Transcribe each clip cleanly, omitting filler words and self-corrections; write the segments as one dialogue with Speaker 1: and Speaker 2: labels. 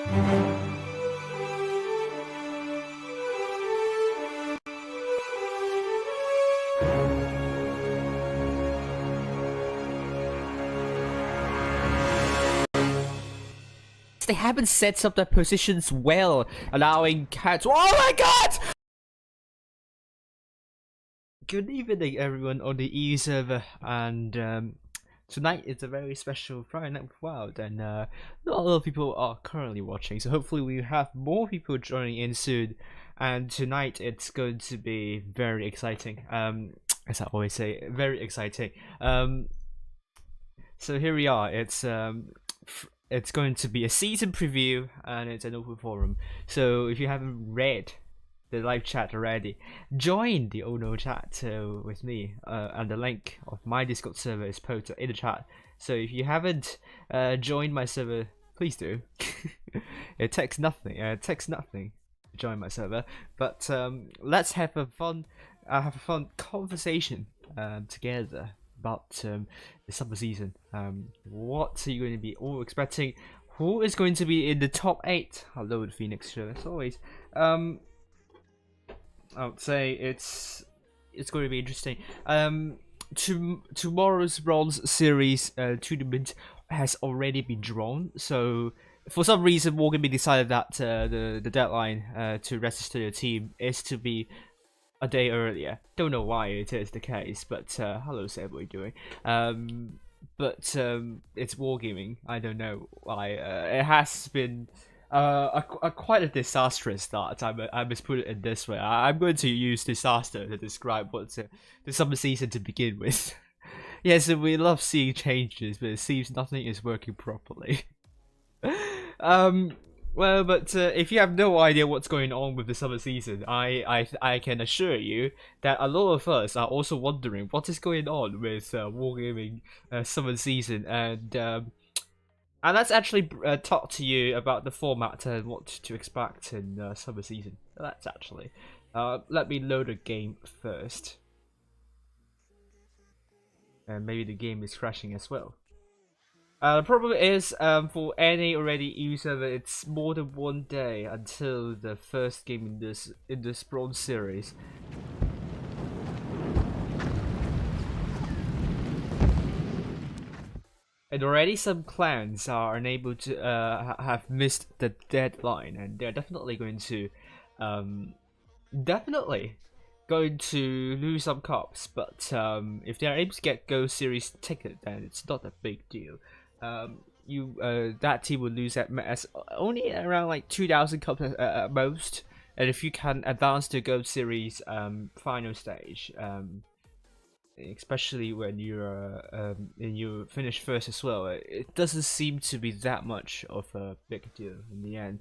Speaker 1: They haven't set up their positions well, allowing cats. Oh my god! Good evening, everyone on the EU server, and tonight is a very special Friday Night with Wild, and not a lot of people are currently watching, so hopefully we have more people joining in soon. And tonight it's going to be very exciting. As I always say, very exciting. So here we are. It's going to be a season preview, and it's an open forum. So if you haven't read the live chat already, join the Ono chat with me, and the link of my Discord server is posted in the chat. So if you haven't joined my server, please do. It takes nothing. To join my server. But let's have a fun conversation together about the summer season. What are you going to be all expecting? Who is going to be in the top 8? Hello, the Phoenix show as always. I would say it's going to be interesting. Tomorrow's Bronze Series tournament has already been drawn, so for some reason WoTB decided that the deadline to register your team is to be a day earlier. Don't know why it is the case, but hello Seb, what are you doing? But it's wargaming. I don't know why. It has been quite a disastrous start. I must put it in this way. I'm going to use disaster to describe what's the summer season to begin with. Yes, we love seeing changes, but it seems nothing is working properly. Well, but if you have no idea what's going on with the summer season, I can assure you that a lot of us are also wondering what is going on with wargaming summer season, and let's actually talk to you about the format and what to expect in summer season. Let's actually let me load a game first, and maybe the game is crashing as well. The problem is, for any already EU server, it's more than one day until the first game in this Bronze series. And already some clans are unable to have missed the deadline, and they're definitely going to lose some cups. But if they're able to get Go Series ticket, then it's not a big deal. That team will lose at only around like 2,000 cups at most, and if you can advance to Gold Series final stage, especially when you finish first as well, it doesn't seem to be that much of a big deal in the end.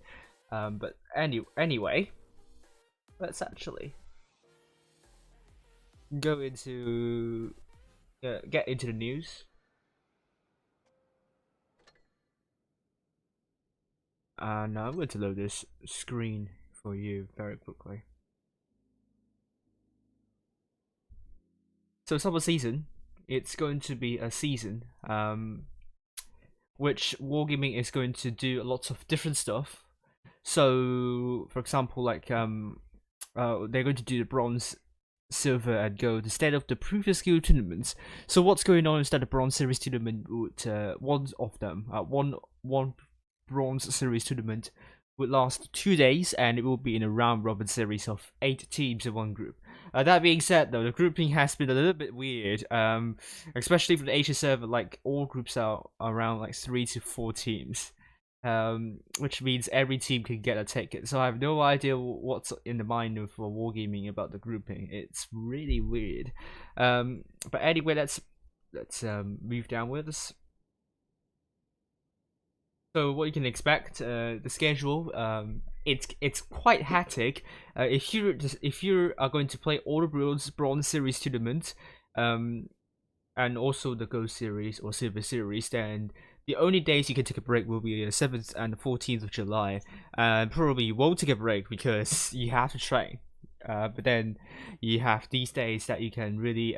Speaker 1: But anyway, let's actually go into get into the news. And I'm going to load this screen for you very quickly. So summer season, it's going to be a season which wargaming is going to do lots of different stuff. So for example, like they're going to do the bronze, silver and gold instead of the previous guild tournaments. So what's going on is that the Bronze Series tournament would one Bronze Series tournament would last 2 days, and it will be in a round robin series of 8 teams in one group. That being said, though, the grouping has been a little bit weird, especially for the Asia server. Like all groups are around like 3 to 4 teams, which means every team can get a ticket. So I have no idea what's in the mind of wargaming about the grouping. It's really weird. But anyway, let's move downwards. So what you can expect, the schedule, it's quite hectic. If you are going to play all the Bronze Series tournaments, and also the Gold Series or Silver Series, then the only days you can take a break will be the 7th and the 14th of July. And probably you won't take a break because you have to train. But then you have these days that you can really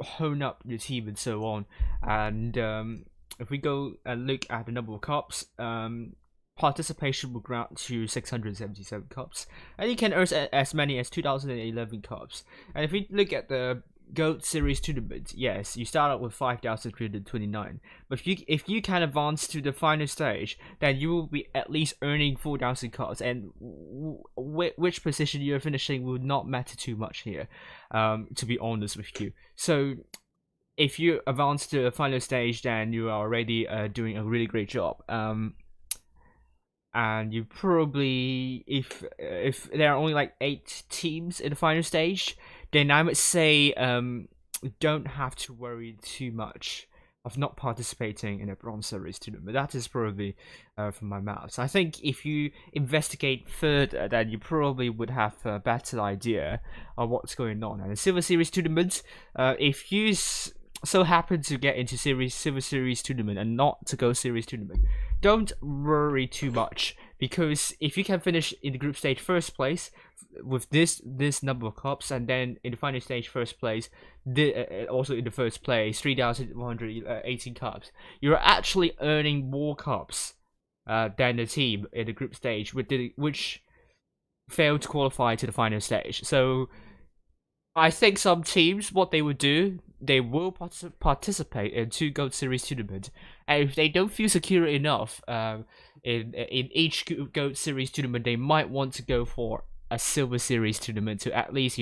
Speaker 1: hone up your team and so on. And if we go and look at the number of cups, participation will grow to 677 cups, and you can earn as many as 2011 cups. And if we look at the Gold Series tournament, yes, you start out with 5,329. But if you can advance to the final stage, then you will be at least earning 4,000 cups. And which position you're finishing will not matter too much here, to be honest with you. So if you advance to the final stage, then you are already doing a really great job. And you probably, if there are only like 8 teams in the final stage, then I would say don't have to worry too much of not participating in a Bronze Series tournament. That is probably from my mouth. So I think if you investigate further, then you probably would have a better idea of what's going on. And the Silver Series tournament, if you so happen to get into Silver Series tournament and not to Gold Series tournament, don't worry too much, because if you can finish in the group stage first place with this number of cups, and then in the final stage first place, also in the first place 3,118 cups, you're actually earning more cups than the team in the group stage which failed to qualify to the final stage. So I think some teams, what they would do, they will participate in 2 Gold Series tournaments, and if they don't feel secure enough in each Gold Series tournament, they might want to go for a Silver Series tournament to at least,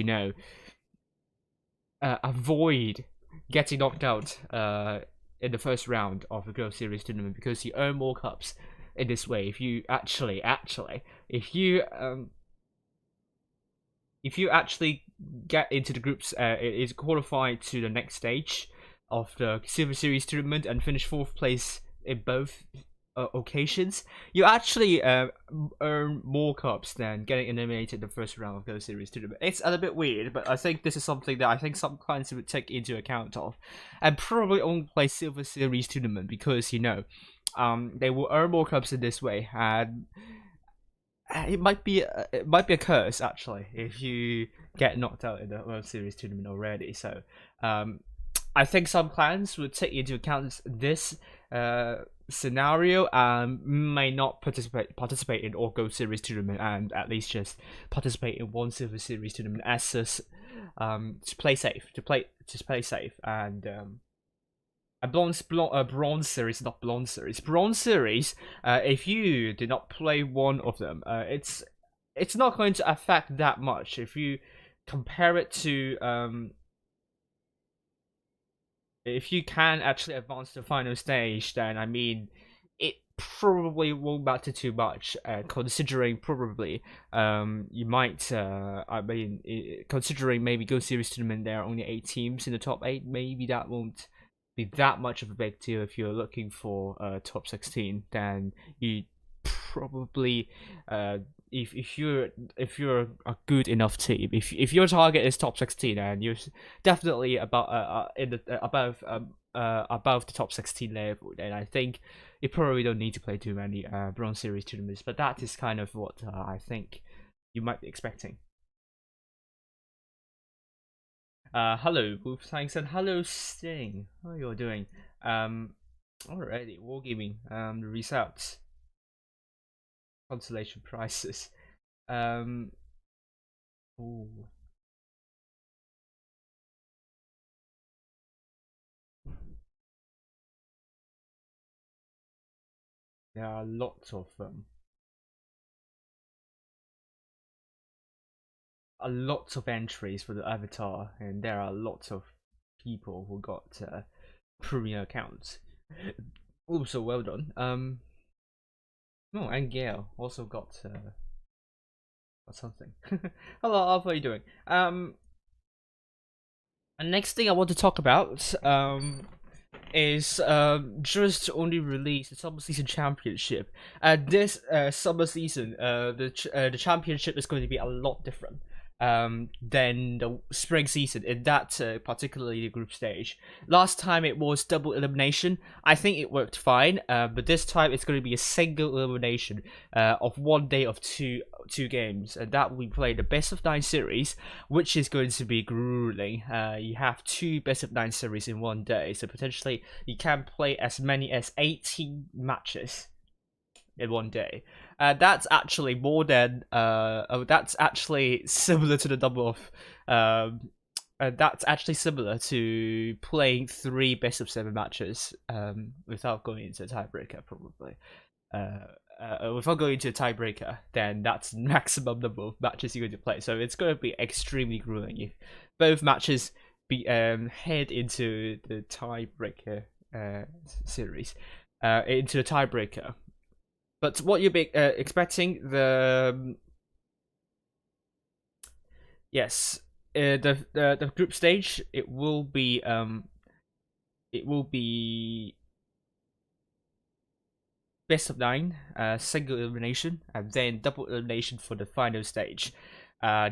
Speaker 1: avoid getting knocked out in the first round of the Gold Series tournament, because you earn more cups in this way. If you actually, if you actually get into the groups, is qualified to the next stage of the Silver Series tournament and finish 4th place in both occasions, you actually earn more cups than getting eliminated in the first round of Gold Series tournament. It's a little bit weird, but I think this is something that I think some clients would take into account of, and probably only play Silver Series tournament because they will earn more cups in this way, and it might be a curse actually if you get knocked out in the World Series tournament already. So I think some clans would take into account this scenario and may not participate in all Gold Series tournament, and at least just participate in one Silver Series tournament as to play safe, and a bronze series, not Bronze Series. Bronze Series, if you did not play one of them, it's not going to affect that much. If you compare it to, if you can actually advance to the final stage, then I mean, it probably won't matter too much. Considering probably, you might, considering maybe Go Series tournament, there are only 8 teams in the top 8. Maybe that won't be that much of a big deal. If you're looking for top 16, then you probably if you're a good enough team, if your target is top 16 and you're definitely about above the top 16 level, then I think you probably don't need to play too many Bronze Series tournaments. But that is kind of what I think you might be expecting. Hello, Wolf Thanks, and hello, Sting. How you're doing? Alrighty, Wargaming. The results, consolation prizes. Ooh. There are lots of them. Lots of entries for the avatar, and there are lots of people who got premium accounts. Also, well done. Oh, and Gail also got something. Hello, Alpha, how are you doing? And next thing I want to talk about is just only released the summer season championship. This summer season, the championship is going to be a lot different. than the spring season in that particularly the group stage. Last time it was double elimination. I think it worked fine, but this time it's going to be a single elimination of one day of two games, and that we play the best of 9 series, which is going to be grueling. You have 2 best of 9 series in one day, so potentially you can play as many as 18 matches in one day. That's actually more than that's actually similar to the number of that's actually similar to playing 3 best of 7 matches without going into a tiebreaker, probably. Without going into a tiebreaker, then that's maximum number of matches you're going to play. So it's going to be extremely grueling if both matches be head into the tiebreaker series, into the tiebreaker. But what you'll be expecting, the the group stage, it will be best of 9, single elimination, and then double elimination for the final stage.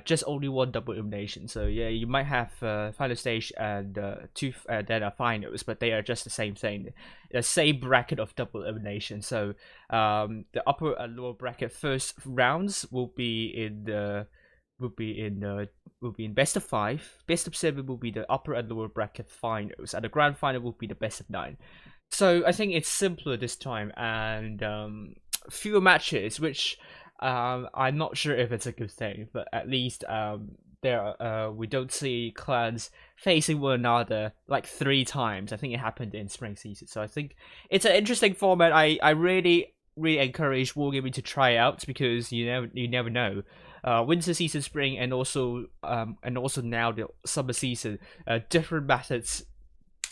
Speaker 1: Just only 1 double elimination. So yeah, you might have final stage and 2 then finals, but they are just the same thing, the same bracket of double elimination. So the upper and lower bracket first rounds will be in best of 5, best of 7 will be the upper and lower bracket finals, and the grand final will be the best of 9. So I think it's simpler this time, and fewer matches, which I'm not sure if it's a good thing, but at least we don't see clans facing one another like 3 times. I think it happened in spring season, so I think it's an interesting format. I really encourage Wargaming to try out, because you never know. Winter season, spring, and also now the summer season, different methods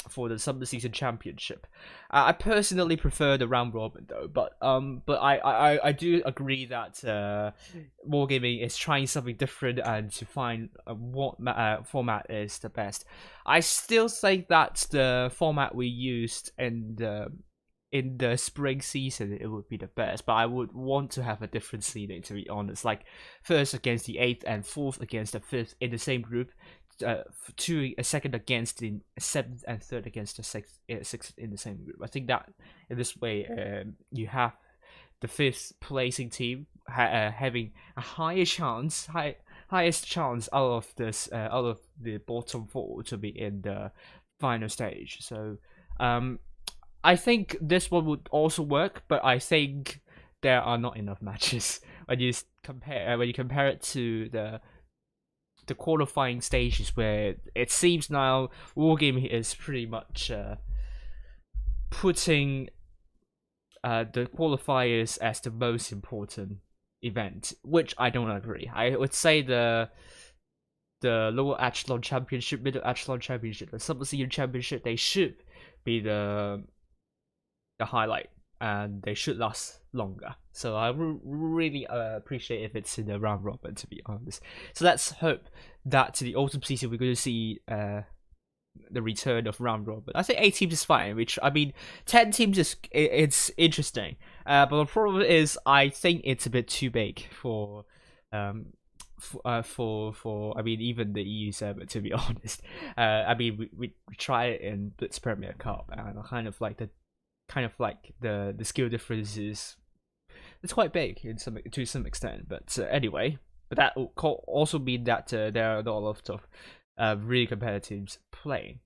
Speaker 1: for the summer season championship. I personally prefer the round robin though, but I do agree that Wargaming is trying something different and to find what format is the best. I still think that the format we used in the spring season, it would be the best, but I would want to have a different seeding, to be honest, like first against the 8th and 4th against the 5th in the same group, 2 a second against the 7th and 3rd against the 6th in the same group. I think that in this way you have the 5th placing team having a highest chance out of this out of the bottom 4 to be in the final stage. So I think this one would also work, but I think there are not enough matches when you compare it to the qualifying stages, where it seems now Wargaming is pretty much putting the qualifiers as the most important event, which I don't agree. I would say the lower echelon championship, middle echelon championship, the summer season championship, they should be the highlight, and they should last longer. So I really appreciate if it's in the round robin, to be honest. So let's hope that to the autumn season we're going to see the return of round robin. I think 8 teams is fine, which, I mean, 10 teams it's interesting, but the problem is I think it's a bit too big for I mean, even the EU server, to be honest. I mean, we try it in Blitz Premier Cup, and I kind of like the skill differences. It's quite big to some extent, but anyway. But that will also mean that there are not a lot of really competitive teams playing.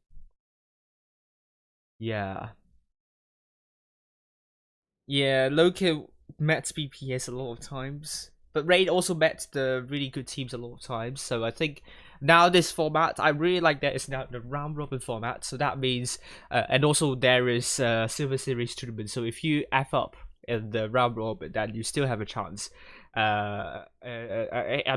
Speaker 1: Yeah, Loki met BPS a lot of times, but Raid also met the really good teams a lot of times. So I think now this format, I really like that it's now the round robin format. So that means, and also there is Silver Series tournament. So if you F up in the round robin, then you still have a chance. I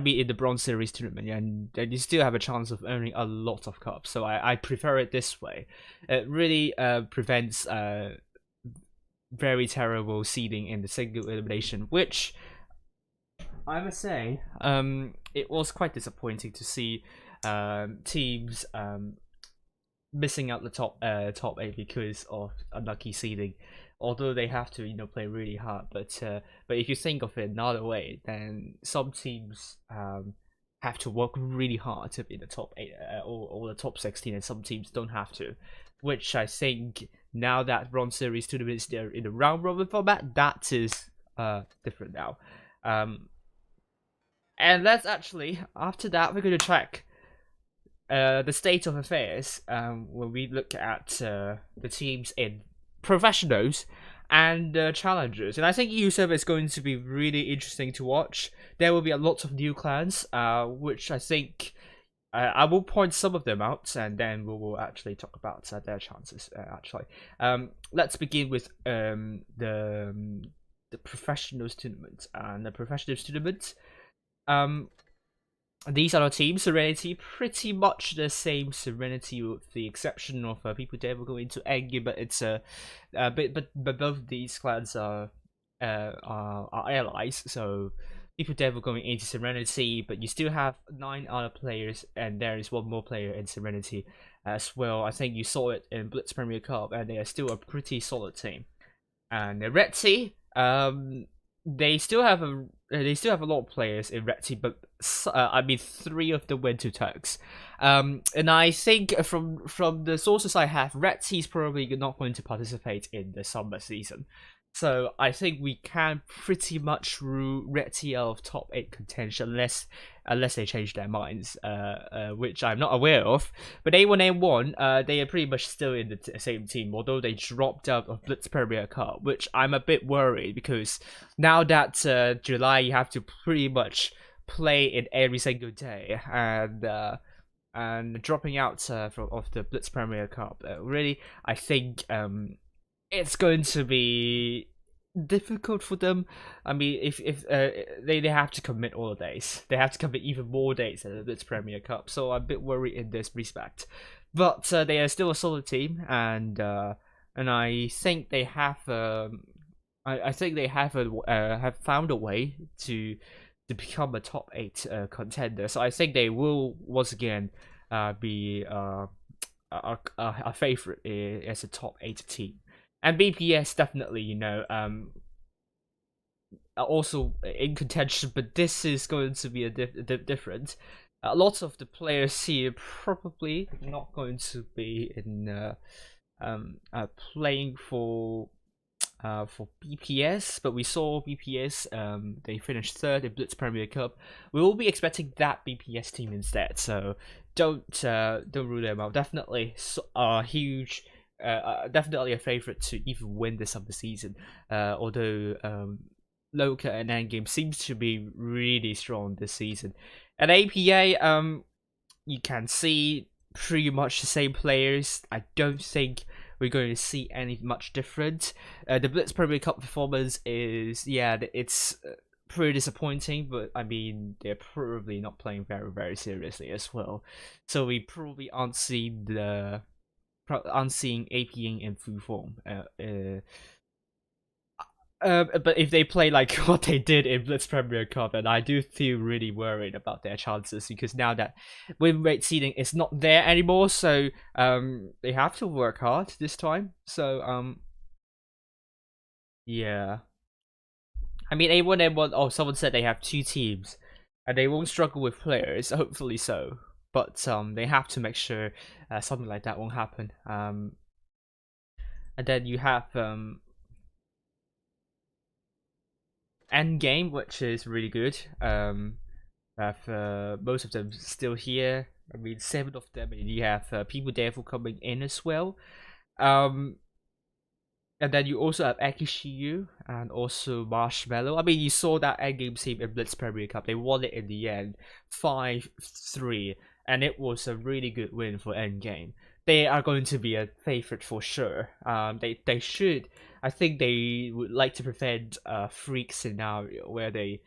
Speaker 1: mean, in the Bronze Series tournament, and you still have a chance of earning a lot of cups. So I prefer it this way. It really prevents very terrible seeding in the single elimination, which I must say, it was quite disappointing to see teams missing out the top 8 because of unlucky seeding. Although they have to play really hard, but if you think of it another way, then some teams have to work really hard to be in the top 8 or the top 16, and some teams don't have to. Which I think now that Bronze Series tournaments they're in the round robin format, that is different now. And let's actually after that we're going to check the state of affairs when we look at the teams in professionals and challengers. And I think EU server is going to be really interesting to watch. There will be a lot of new clans, which I think I will point some of them out, and then we will actually talk about their chances. Actually, let's begin with the professionals tournament. And the professionals tournament, these are the teams. Serenity, pretty much the same Serenity, with the exception of people devil going into endgame, but it's but both of these clans are allies, so people devil going into Serenity, but you still have 9 other players, and there is one more player in Serenity as well. I think you saw it in Blitz Premier Cup, and they are still a pretty solid team. And the Red Sea, they still have a lot of players in Red Sea, but I mean 3 of them went to Turks. And I think from the sources I have, Red Sea is probably not going to participate in the summer season. So I think we can pretty much rule Red Sea out of top 8 contention unless they change their minds, which I'm not aware of. But A1A1, they are pretty much still in the same team, although they dropped out of Blitz Premier Cup, which I'm a bit worried because now that July you have to pretty much play it every single day, and dropping out of the Blitz Premier Cup, really I think it's going to be difficult for them. I mean, if they have to commit all the days, they have to commit even more days at the Blitz Premier Cup. So I'm a bit worried in this respect. But they are still a solid team, and I think they have I think they have found a way to become a top 8 contender. So I think they will once again be a favorite as a top 8 team. And BPS definitely, you know, also in contention, but this is going to be a different. Lots of the players here probably not going to be in playing for BPS, but we saw BPS. They finished 3rd in Blitz Premier Cup. We will be expecting that BPS team instead. So don't rule them out. Definitely a huge. Definitely a favorite to even win the summer season. Although Loka and Endgame seems to be really strong this season. At APA, you can see pretty much the same players. I don't think we're going to see any much different. The Blitz Premier Cup performance is it's pretty disappointing, but I mean they're probably not playing very, very seriously as well. So we probably aren't seeing APing in full form. But if they play like what they did in Blitz Premier Cup, and I do feel really worried about their chances, because now that win rate seeding is not there anymore, so they have to work hard this time. So yeah. I mean A1, oh, someone said they have 2 teams and they won't struggle with players, hopefully so. But they have to make sure something like that won't happen. And then you have Endgame, which is really good. Have most of them still here. I mean, 7 of them, and you have people therefore coming in as well. And then you also have Akishiyu and also Marshmallow. I mean, you saw that Endgame team in Blitz Premier Cup. They won it in the end, 5-3. And it was a really good win for Endgame. They are going to be a favorite for sure. They should. I think they would like to prevent a freak scenario where they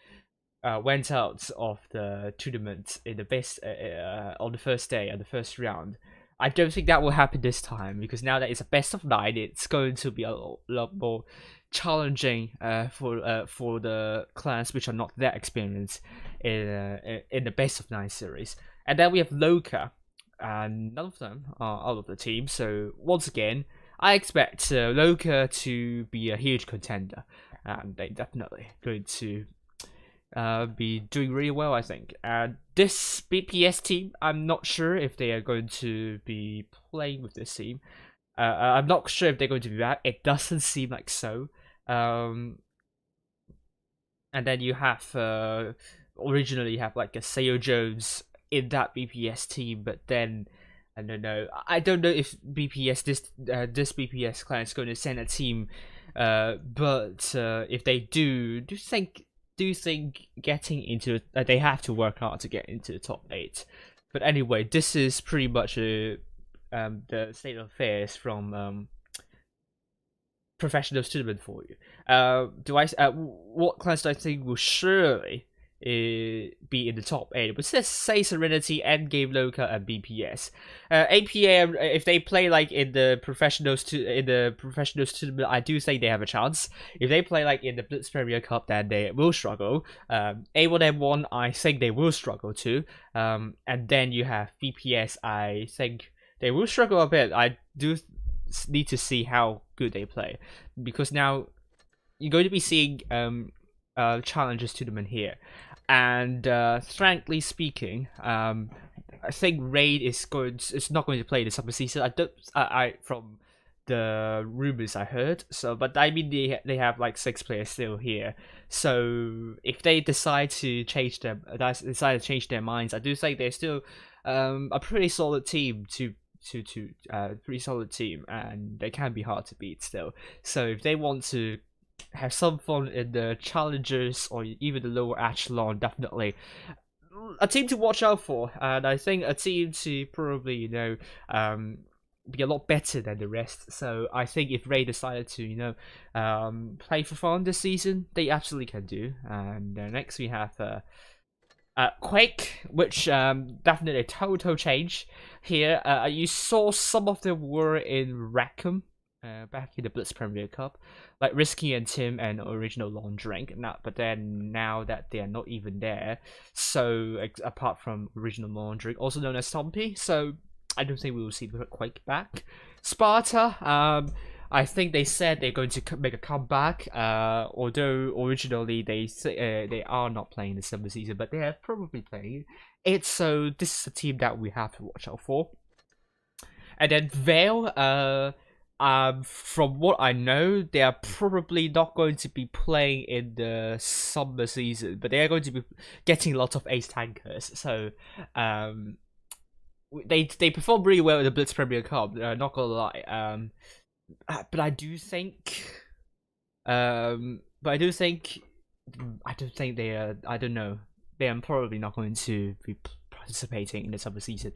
Speaker 1: went out of the tournament in the best on the first day and the first round. I don't think that will happen this time, because now that it's a best of 9, it's going to be a lot more challenging for the clans which are not that experienced in the best of 9 series. And then we have Loka, and none of them are out of the team. So once again, I expect Loka to be a huge contender, and they definitely going to be doing really well, I think. This BPS team, I'm not sure if they are going to be playing with this team. I'm not sure if they're going to be back. It doesn't seem like so. And then you have originally you have like a Sayo Jones in that BPS team, but then I don't know. I don't know if BPS this BPS clan is going to send a team, but if they do think getting into they have to work hard to get into the top 8. But anyway, this is pretty much the state of affairs from professional tournament for you. What clans do I think will surely be in the top 8? But say Serenity, Endgame, Loca, and BPS. APA, if they play like in the professionals tournament, I do think they have a chance. If they play like in the Blitz Premier Cup, then they will struggle. A1M1, I think they will struggle too. And then you have BPS, I think they will struggle a bit. I do need to see how good they play, because now you're going to be seeing challenges tournament here, and frankly speaking, I think Raid is not going to play the summer season. I from the rumors I heard. So, but I mean they have like 6 players still here. So if they decide to change their minds, I do think they're still a pretty solid team pretty solid team, and they can be hard to beat still. So if they want to have some fun in the challengers or even the lower echelon, definitely a team to watch out for. And I think a team to probably be a lot better than the rest. So I think if Ray decided to play for fun this season, they absolutely can do. And next we have Quake, which definitely a total change here. You saw some of them were in Rackham back in the Blitz Premier Cup, like Risky and Tim and Original Long Drink. But then now that they are not even there, so apart from Original Long Drink, also known as Stompy, so I don't think we will see Quake back. Sparta, I think they said they're going to make a comeback, although originally they are not playing the summer season, but they are probably playing it. So this is a team that we have to watch out for. And then Vale, from what I know, they are probably not going to be playing in the summer season, but they are going to be getting a lot of ace tankers. So they perform really well in the Blitz Premier Cup. Not gonna lie. But I do think, I don't think they are. I don't know. They are probably not going to be participating in the summer season.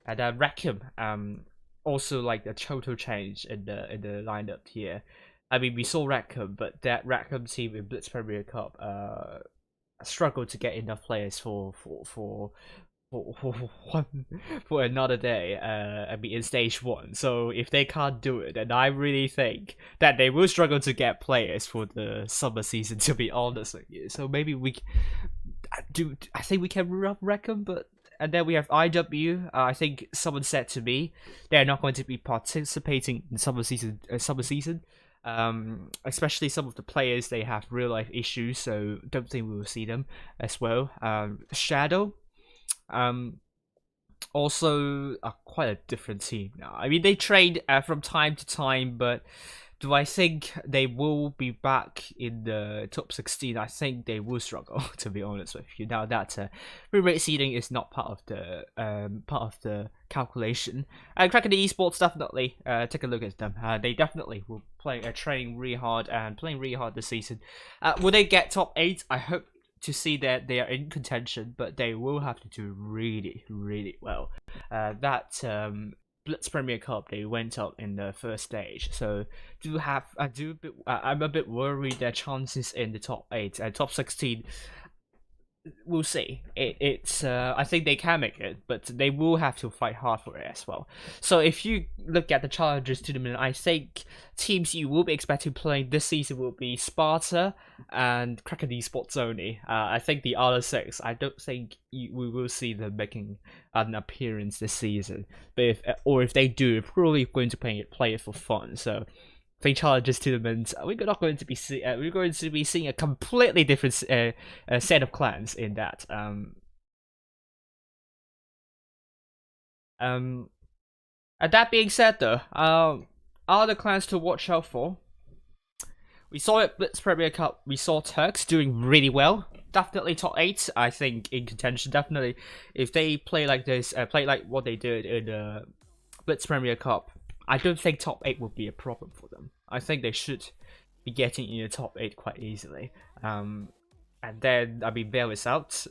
Speaker 1: And Rackham, also like a total change in the lineup here. I mean, we saw Rackham, but that Rackham team in Blitz Premier Cup struggled to get enough players for another day. I mean, in stage 1. So if they can't do it, then I really think that they will struggle to get players for the summer season, to be honest with you. So maybe I think we can wreck them, but. And then we have IW. I think someone said to me they're not going to be participating in summer season. Especially some of the players, they have real life issues, so don't think we will see them as well. Shadow, also quite a different team now. I mean, they trade from time to time, but do I think they will be back in the top 16? I think they will struggle, to be honest with you. Now that free rate seeding is not part of the calculation. And Kraken Esports, definitely take a look at them. They definitely will training really hard and playing really hard this season. Will they get top 8? I hope to see that they are in contention, but they will have to do really, really well. Blitz Premier Cup, they went up in the first stage, so I'm a bit worried their chances in the top 8 and top 16. We'll see. I think they can make it, but they will have to fight hard for it as well. So if you look at the challenges tournament, I think teams you will be expecting playing this season will be Sparta and Kraken Esports only. I think the other 6, I don't think we will see them making an appearance this season. But if they do, they're probably going to play it for fun. So Fate Challenges tournament, we're not going to be we're going to be seeing a completely different set of clans in that. And that being said, though, other clans to watch out for. We saw it Blitz Premier Cup. We saw Turks doing really well. Definitely top 8, I think, in contention. Definitely, if they play like this, play like what they did in the Blitz Premier Cup, I don't think top 8 would be a problem for them. I think they should be getting in the top 8 quite easily. And then, I mean, Bale is out,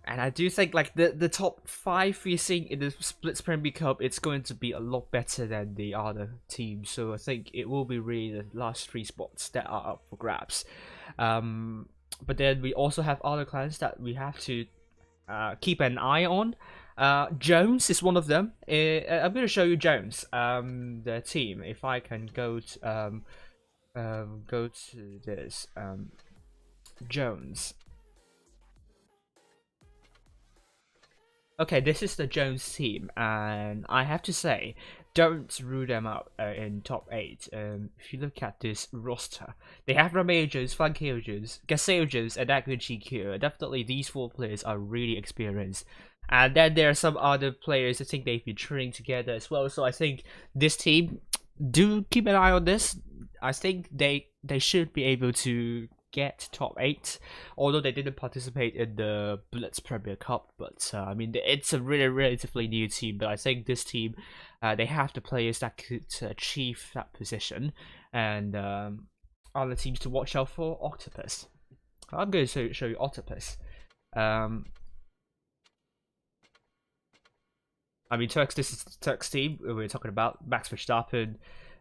Speaker 1: and I do think like the top 5 we're seeing in the Blitz Premier Cup, it's going to be a lot better than the other teams. So I think it will be really the last 3 spots that are up for grabs. But then we also have other clans that we have to keep an eye on. Jones is one of them. I'm going to show you Jones, the team. If I can go to this Jones. Okay, this is the Jones team, and I have to say, don't rule them out in top 8. If you look at this roster, they have Ramajos, Flankajos, Gasajos, and Agri GQ. Definitely, these 4 players are really experienced. And then there are some other players I think they've been training together as well. So I think this team, do keep an eye on this. I think they should be able to get top 8, although they didn't participate in the Blitz Premier Cup. But I mean, it's a really relatively new team, but I think this team, they have the players that could achieve that position. And other teams to watch out for: Octopus. I'm going to show you Octopus. I mean, Turks. This is the Turks team we're talking about. Max Verstappen.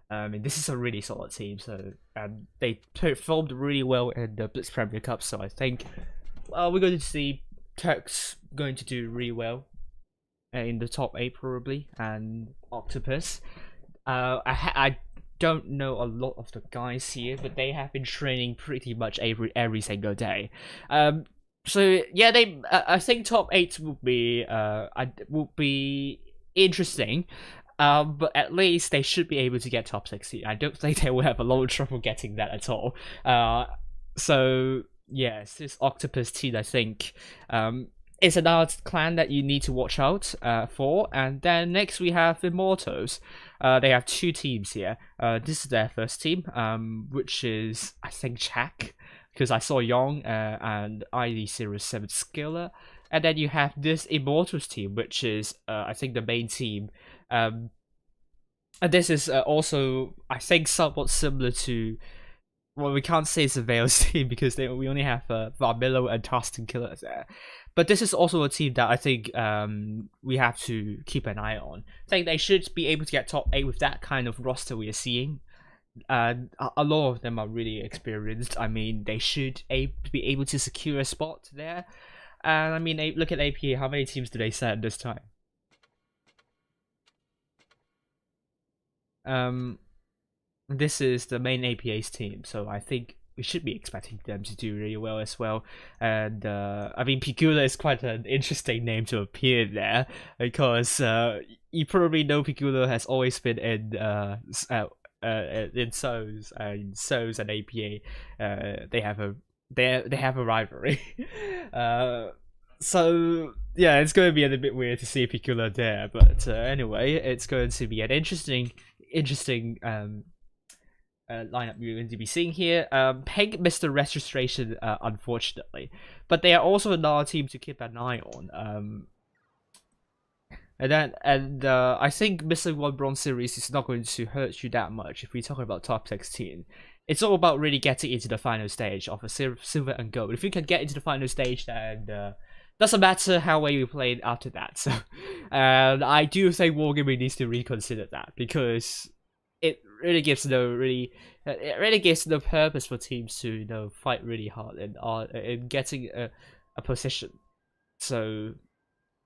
Speaker 1: And this is a really solid team, so they performed really well in the Blitz Premier Cup. So I think we're going to see Turks going to do really well in the top 8 probably, and Octopus. I don't know a lot of the guys here, but they have been training pretty much every single day. So yeah, I think top 8 will be interesting. But at least they should be able to get top 16. I don't think they will have a lot of trouble getting that at all. So yes, this Octopus team, I think, is another clan that you need to watch out for. And then next we have Immortals. They have 2 teams here. This is their first team, which is, I think, Czech, because I saw Young and ID 07 Skiller. And then you have this Immortals team, which is, I think, the main team. And this is also, I think, somewhat similar to, well, we can't say it's a Veils team because we only have Varmillo and Tarston Killer there. But this is also a team that I think we have to keep an eye on. I think they should be able to get top 8 with that kind of roster we are seeing. A lot of them are really experienced. I mean, they should be able to secure a spot there. And I mean, look at APA. How many teams do they send this time? This is the main APA's team, so I think we should be expecting them to do really well as well. And I mean, Pigula is quite an interesting name to appear there, because you probably know Pigula has always been in SOS and APA. They have a rivalry. So yeah, it's going to be a little bit weird to see Pigula there, but anyway, it's going to be an interesting lineup you're going to be seeing here. Peg missed the registration, unfortunately, but they are also another team to keep an eye on. And I think missing 1 bronze series is not going to hurt you that much if we're talking about top 16. It's all about really getting into the final stage of a silver and gold. If you can get into the final stage, then doesn't matter how well you played after that. So, and I do think WoTB needs to reconsider that, because it really gives no purpose for teams to fight really hard and getting a position. So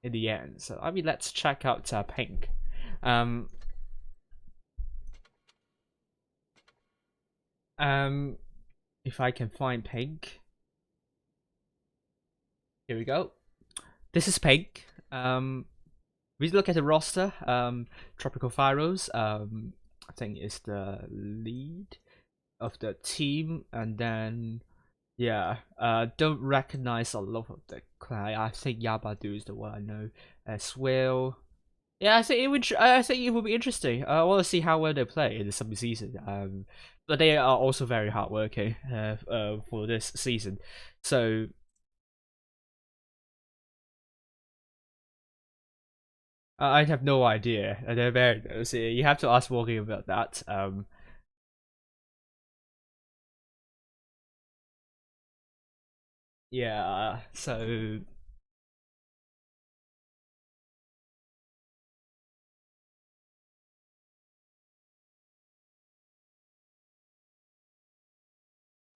Speaker 1: in the end, so I mean, let's check out Pink. If I can find Pink, here we go. This is Pink. We look at the roster. Tropical Pyros, I think is the lead of the team, and then yeah, don't recognize a lot of the clan. I think Yabadu is the one I know as well. Yeah, I think it would. I think it would be interesting. I want to see how well they play in the summer season. But they are also very hardworking. For this season, so I have no idea. They're very nosy. You have to ask Morgan about that. Yeah. So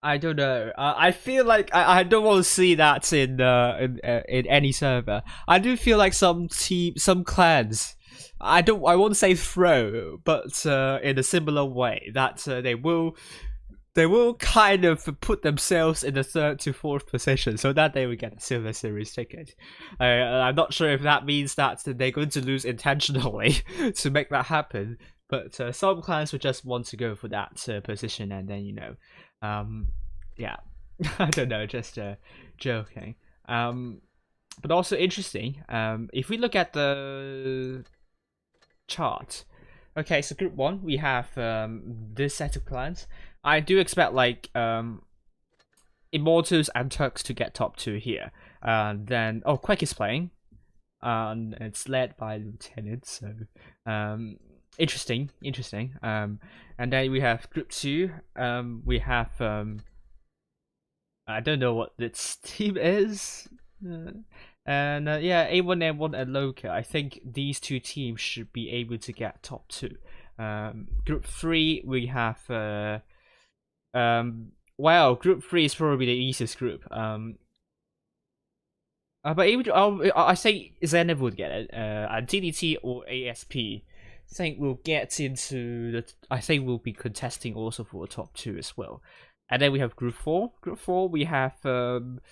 Speaker 1: I don't know. I feel like I don't want to see that in any server. I do feel like some clans. I won't say throw, but in a similar way that they will kind of put themselves in the third to fourth position so that they will get a Silver Series ticket. I'm not sure if that means that they're going to lose intentionally to make that happen, but some clans would just want to go for that position, and then yeah, I don't know, just joking. But also interesting. If we look at the chart, okay, so Group 1, we have this set of clans. I do expect like Immortals and Turks to get top 2 here. Then Quake is playing, and it's led by Lieutenant. So interesting. And then we have Group 2. We have I don't know what this team is. And yeah, A1M1 and Loka. I think these two teams should be able to get top 2. Group 3, we have well, Group 3 is probably the easiest group. But I think Zenith would get it. And TDT or ASP, I think we'll get into the. I think we'll be contesting also for the top 2 as well. And then we have Group 4. Group 4, we have Group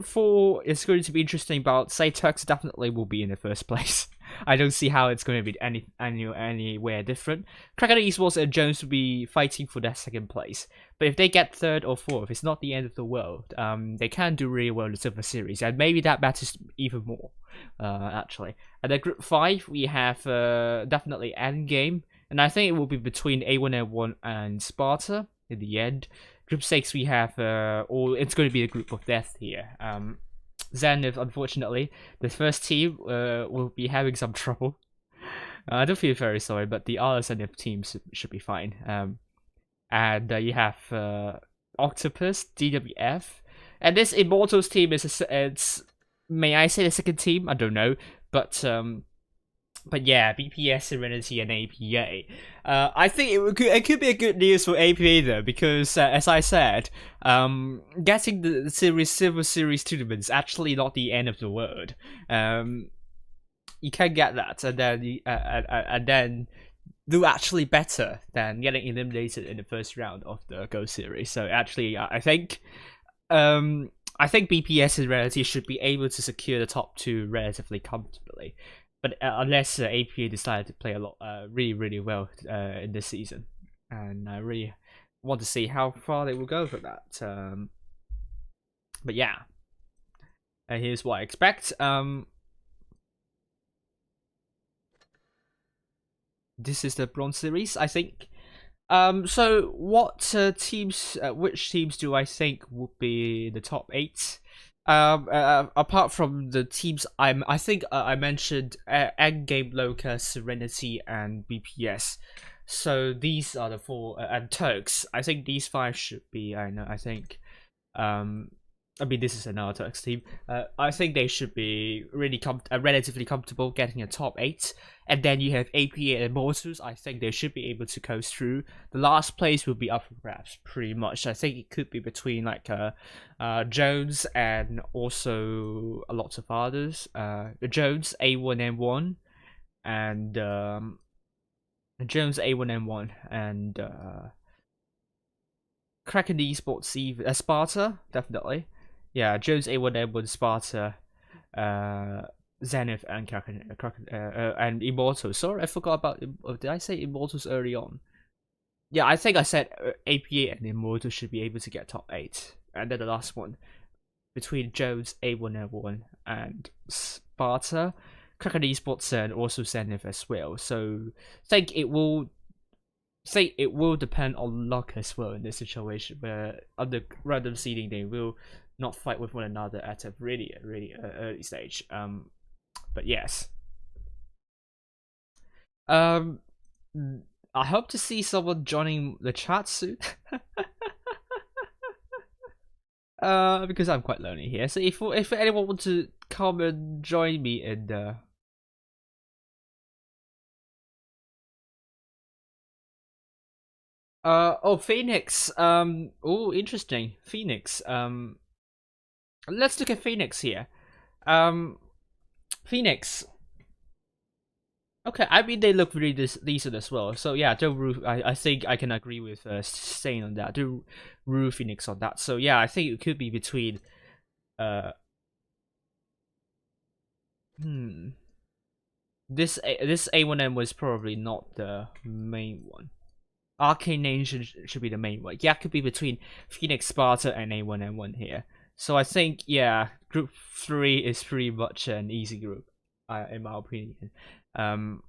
Speaker 1: 4 is going to be interesting, but say Turks definitely will be in the first place. I don't see how it's going to be anywhere different. Kraken Esports and Jones will be fighting for that second place. But if they get third or fourth, it's not the end of the world. They can do really well in the Silver Series, and maybe that matters even more, actually. And then Group 5, we have definitely Endgame, and I think it will be between A1L1 and Sparta in the end. Group 6, we have it's going to be a group of death here. Zenith, unfortunately, the first team will be having some trouble. I don't feel very sorry, but the other Zenith teams should be fine. And you have Octopus, DWF, and this Immortals team it's may I say the second team? I don't know, but yeah, BPS, Serenity, and APA. I think it could be a good news for APA though, because as I said, getting the Silver Series tournament is actually not the end of the world. You can get that, and then do actually better than getting eliminated in the first round of the Go Series. So actually, I think BPS and Serenity should be able to secure the top 2 relatively comfortably. But unless APA decided to play a lot, really well in this season, and I really want to see how far they will go for that. But yeah, here's what I expect. This is the Bronze Series, I think. So what teams? Which teams do I think would be the top 8? Apart from the teams, I think I mentioned Endgame, Loka, Serenity, and BPS. So these are the 4, and Turks. I think these 5 should be. I think. I mean, this is another Turks team. I think they should be really relatively comfortable getting a top 8. And then you have APA and Immortals. I think they should be able to coast through. The last place will be up for grabs, pretty much. I think it could be between like Jones and also a lot of others. Jones, A1M1, and Jones, A1M1, and Kraken Esports, Sparta, definitely. Yeah, Jones, A1M1, Sparta, Zenith and and Immortals. Sorry, I forgot about. Did I say Immortals early on? Yeah, I think I said APA and Immortals should be able to get top 8, and then the last one between Jones, A1L1, and Sparta, Kraken Esports, and also Zenith as well. So I think it will depend on luck as well in this situation, where under random seeding they will not fight with one another at a really early stage. But yes. I hope to see someone joining the chat soon. Because I'm quite lonely here. So if anyone wants to come and join me in the Phoenix. Oh, interesting. Phoenix. Let's look at Phoenix here. Phoenix. Okay, I mean they look really decent as well. So yeah, I think I can agree with staying on that. Do rule Phoenix on that. So yeah, I think it could be between. This A1M was probably not the main one. Arcane Nation should be the main one. Yeah, it could be between Phoenix, Sparta, and A1M1 here. So I think yeah, Group 3 is pretty much an easy group, in my opinion. And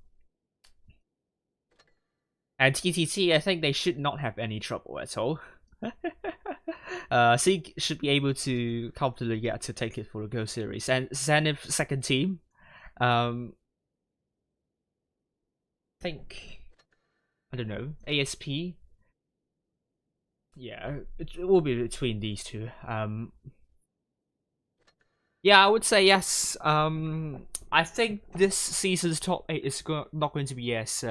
Speaker 1: TTT, I think they should not have any trouble at all. Seek should be able to comfortably get to take it for the Go Series. And Zenith second team. I think, I don't know, ASP. Yeah, it will be between these two. Yeah, I would say yes. I think this season's top 8 is not going to be as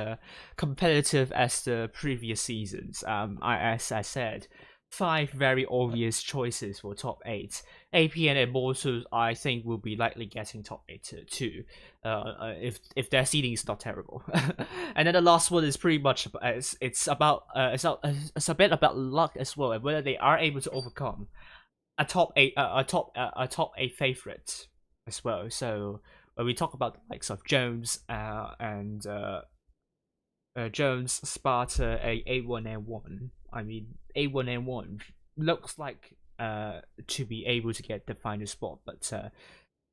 Speaker 1: competitive as the previous seasons. As I said, 5 very obvious choices for top 8. AP and Immortals, I think, will be likely getting top 8 too, if their seeding is not terrible. And then the last one is pretty much it's a bit about luck as well, and whether they are able to overcome a top 8 favorite as well. So when we talk about the likes of Jones and Jones, Sparta, A1N1. I mean, A1N1 looks like to be able to get the final spot, but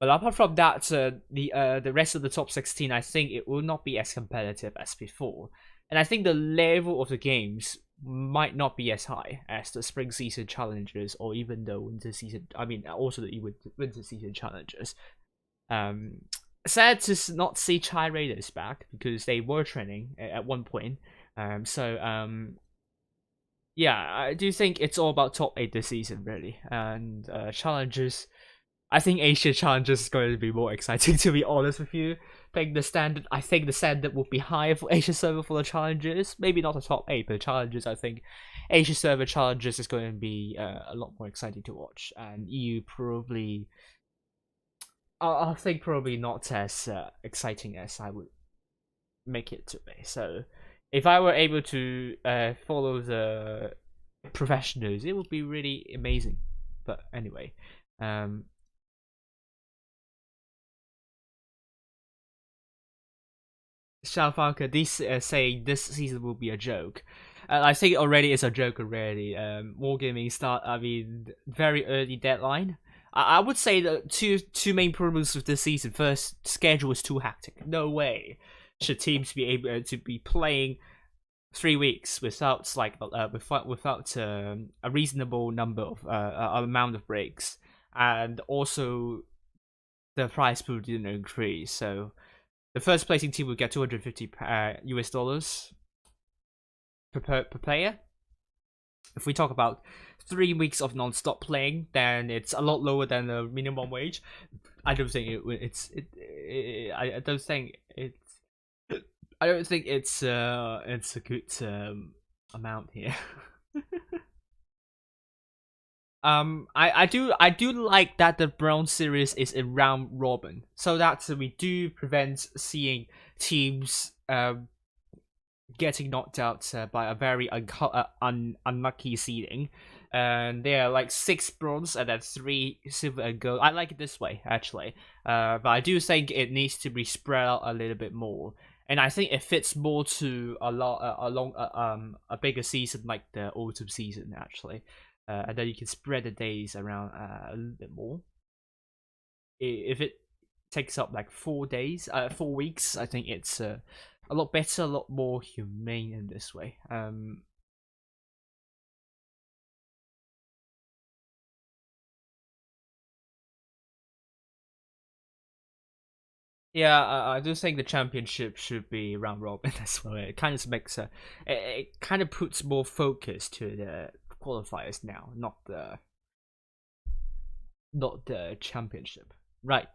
Speaker 1: apart from that, the rest of the top 16, I think it will not be as competitive as before, and I think the level of the games might not be as high as the spring season challenges or even the winter season. I mean, also the winter season challenges. Sad to not see Chai Raiders back because they were training at one point. Yeah, I do think it's all about top 8 this season, really. And challenges, I think Asia challenges is going to be more exciting, to be honest with you. I think the standard will be higher for Asia server for the challenges. Maybe not the top 8, but the challenges, I think Asia server challenges is going to be a lot more exciting to watch. And EU probably, I think probably not as exciting as I would make it to be. So if I were able to follow the professionals, it would be really amazing. But anyway, Shalfalka, this saying this season will be a joke. I think already it's a joke already. Wargaming start, I mean, very early deadline. I would say the two main problems with this season. First, schedule is too hectic. No way should teams be able to be playing 3 weeks without a reasonable number of amount of breaks, and also the price pool didn't increase. So the first placing team will get $250 US per player. If we talk about 3 weeks of non-stop playing, then it's a lot lower than the minimum wage. I don't think I don't think it's a good amount here. I do like that the Brown series is a round robin, so that we do prevent seeing teams getting knocked out by a very unlucky seeding. and there are like 6 bronze and then 3 silver and gold. I like it this way actually, but I do think it needs to be spread out a little bit more, and I think it fits more to a bigger season like the autumn season actually, and then you can spread the days around a little bit more. If it takes up like 4 days, 4 weeks, I think it's a lot better, a lot more humane in this way. Yeah, I do think the championship should be round robin as well. It kind of makes it kind of puts more focus to the qualifiers now, not the championship, right?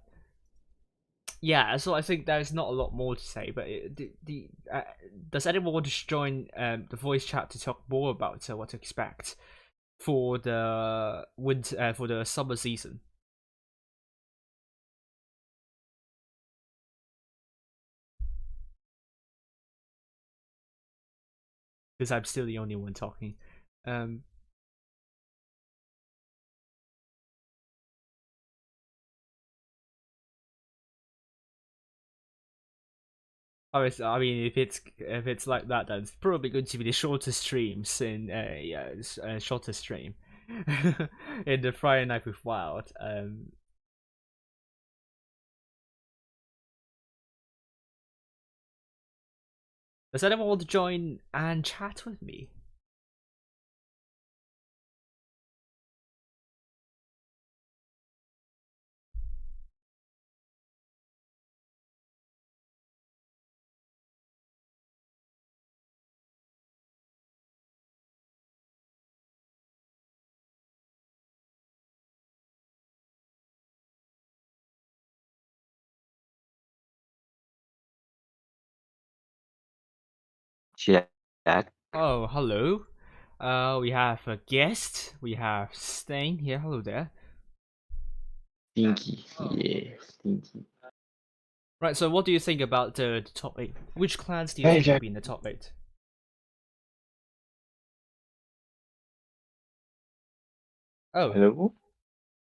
Speaker 1: Yeah, so I think there's not a lot more to say. But does anyone want to join the voice chat to talk more about what to expect for the winter for the summer season? Because I'm still the only one talking. Um, I mean, if it's like that, then it's probably going to be the shortest streams in shortest stream in the Friday Night with Wild. Does anyone want to join and chat with me?
Speaker 2: Jack.
Speaker 1: Oh, hello. We have a guest. We have Stain here. Hello there.
Speaker 2: Stinky. Yeah, stinky.
Speaker 1: Right. So, what do you think about the top 8? Which clans do you
Speaker 2: Hey,
Speaker 1: think will
Speaker 2: Jack.
Speaker 1: be in the top 8? Oh,
Speaker 2: Hello?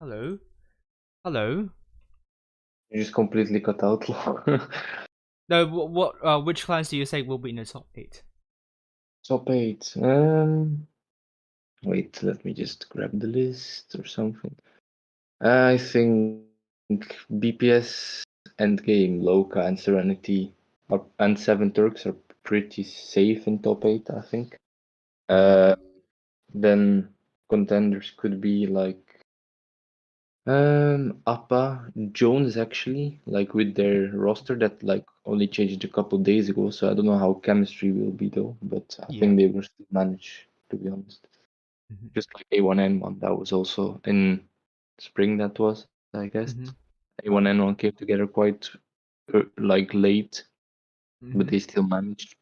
Speaker 1: hello. Hello.
Speaker 2: You just completely cut out.
Speaker 1: No, which clans do you think will be in the top 8?
Speaker 2: Top 8. Wait, let me just grab the list or something. I think BPS, Endgame, Loka, and Serenity and Seven Turks are pretty safe in top 8, I think. Uh, then contenders could be like Appa, Jones actually, like with their roster that like only changed a couple days ago, so I don't know how chemistry will be though, but I
Speaker 1: Yeah.
Speaker 2: think they will still manage, to be honest.
Speaker 1: Mhm.
Speaker 2: Just like A1N1, that was also in spring, that was, I guess.
Speaker 1: Mhm.
Speaker 2: A1N1 came together quite like late, but
Speaker 1: Mhm.
Speaker 2: they still managed.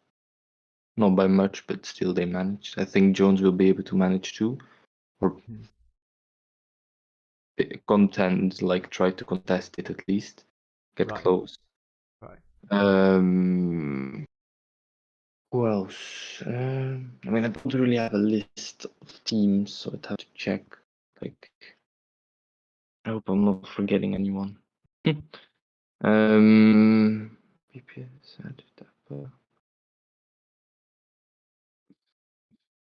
Speaker 2: Not by much, but still they managed. I think Jones will be able to manage too, or
Speaker 1: Mhm.
Speaker 2: contend, like try to contest it at least, get
Speaker 1: Right.
Speaker 2: close.
Speaker 1: Right.
Speaker 2: Um, who else? I mean, I don't really have a list of teams, so I'd have to check. Like, I hope I'm not forgetting anyone. BPS,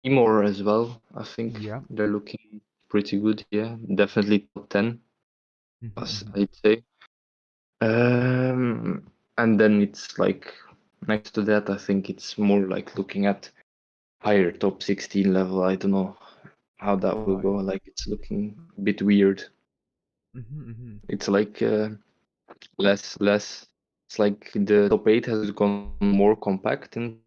Speaker 2: Timor as well. I think
Speaker 1: Yeah.
Speaker 2: they're looking pretty good. Yeah, definitely top 10,
Speaker 1: Mhm.
Speaker 2: as
Speaker 1: Mhm.
Speaker 2: I'd say. And then it's like next to that, I think it's more like looking at higher top 16 level. I don't know how that will
Speaker 1: Right.
Speaker 2: go. Like it's looking a bit weird.
Speaker 1: Mhm. Mhm.
Speaker 2: It's like less. It's like the top 8 has gone more compact in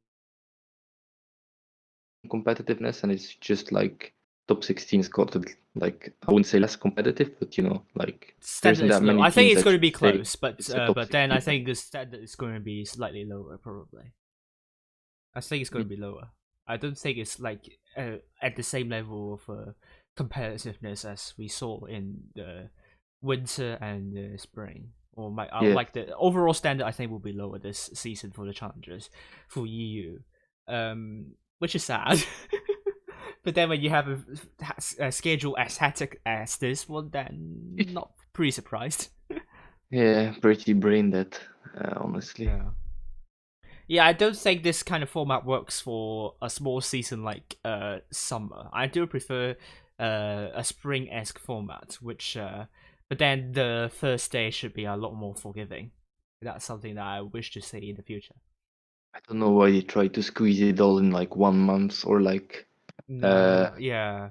Speaker 2: competitiveness, and it's just like top 16's got to, like, I wouldn't say less competitive, but like there
Speaker 1: Standard
Speaker 2: isn't
Speaker 1: is
Speaker 2: that
Speaker 1: low.
Speaker 2: many
Speaker 1: I think
Speaker 2: teams
Speaker 1: it's
Speaker 2: that
Speaker 1: going to
Speaker 2: you
Speaker 1: be
Speaker 2: say
Speaker 1: close, but
Speaker 2: it's a top
Speaker 1: then I
Speaker 2: 16.
Speaker 1: think the standard is going to be slightly lower, probably. I think it's going to be lower. I don't think it's like at the same level of competitiveness as we saw in the winter and the spring. Or
Speaker 2: Yeah,
Speaker 1: like the overall standard, I think will be lower this season for the challengers for EU, which is sad. But then when you have a schedule as hectic as this one, then not pretty surprised.
Speaker 2: Yeah, pretty brain dead, honestly.
Speaker 1: Yeah. Yeah, I don't think this kind of format works for a small season like summer. I do prefer a spring-esque format, which but then the first day should be a lot more forgiving. That's something that I wish to see in the future.
Speaker 2: I don't know why they try to squeeze it all in like 1 month or like
Speaker 1: No, yeah.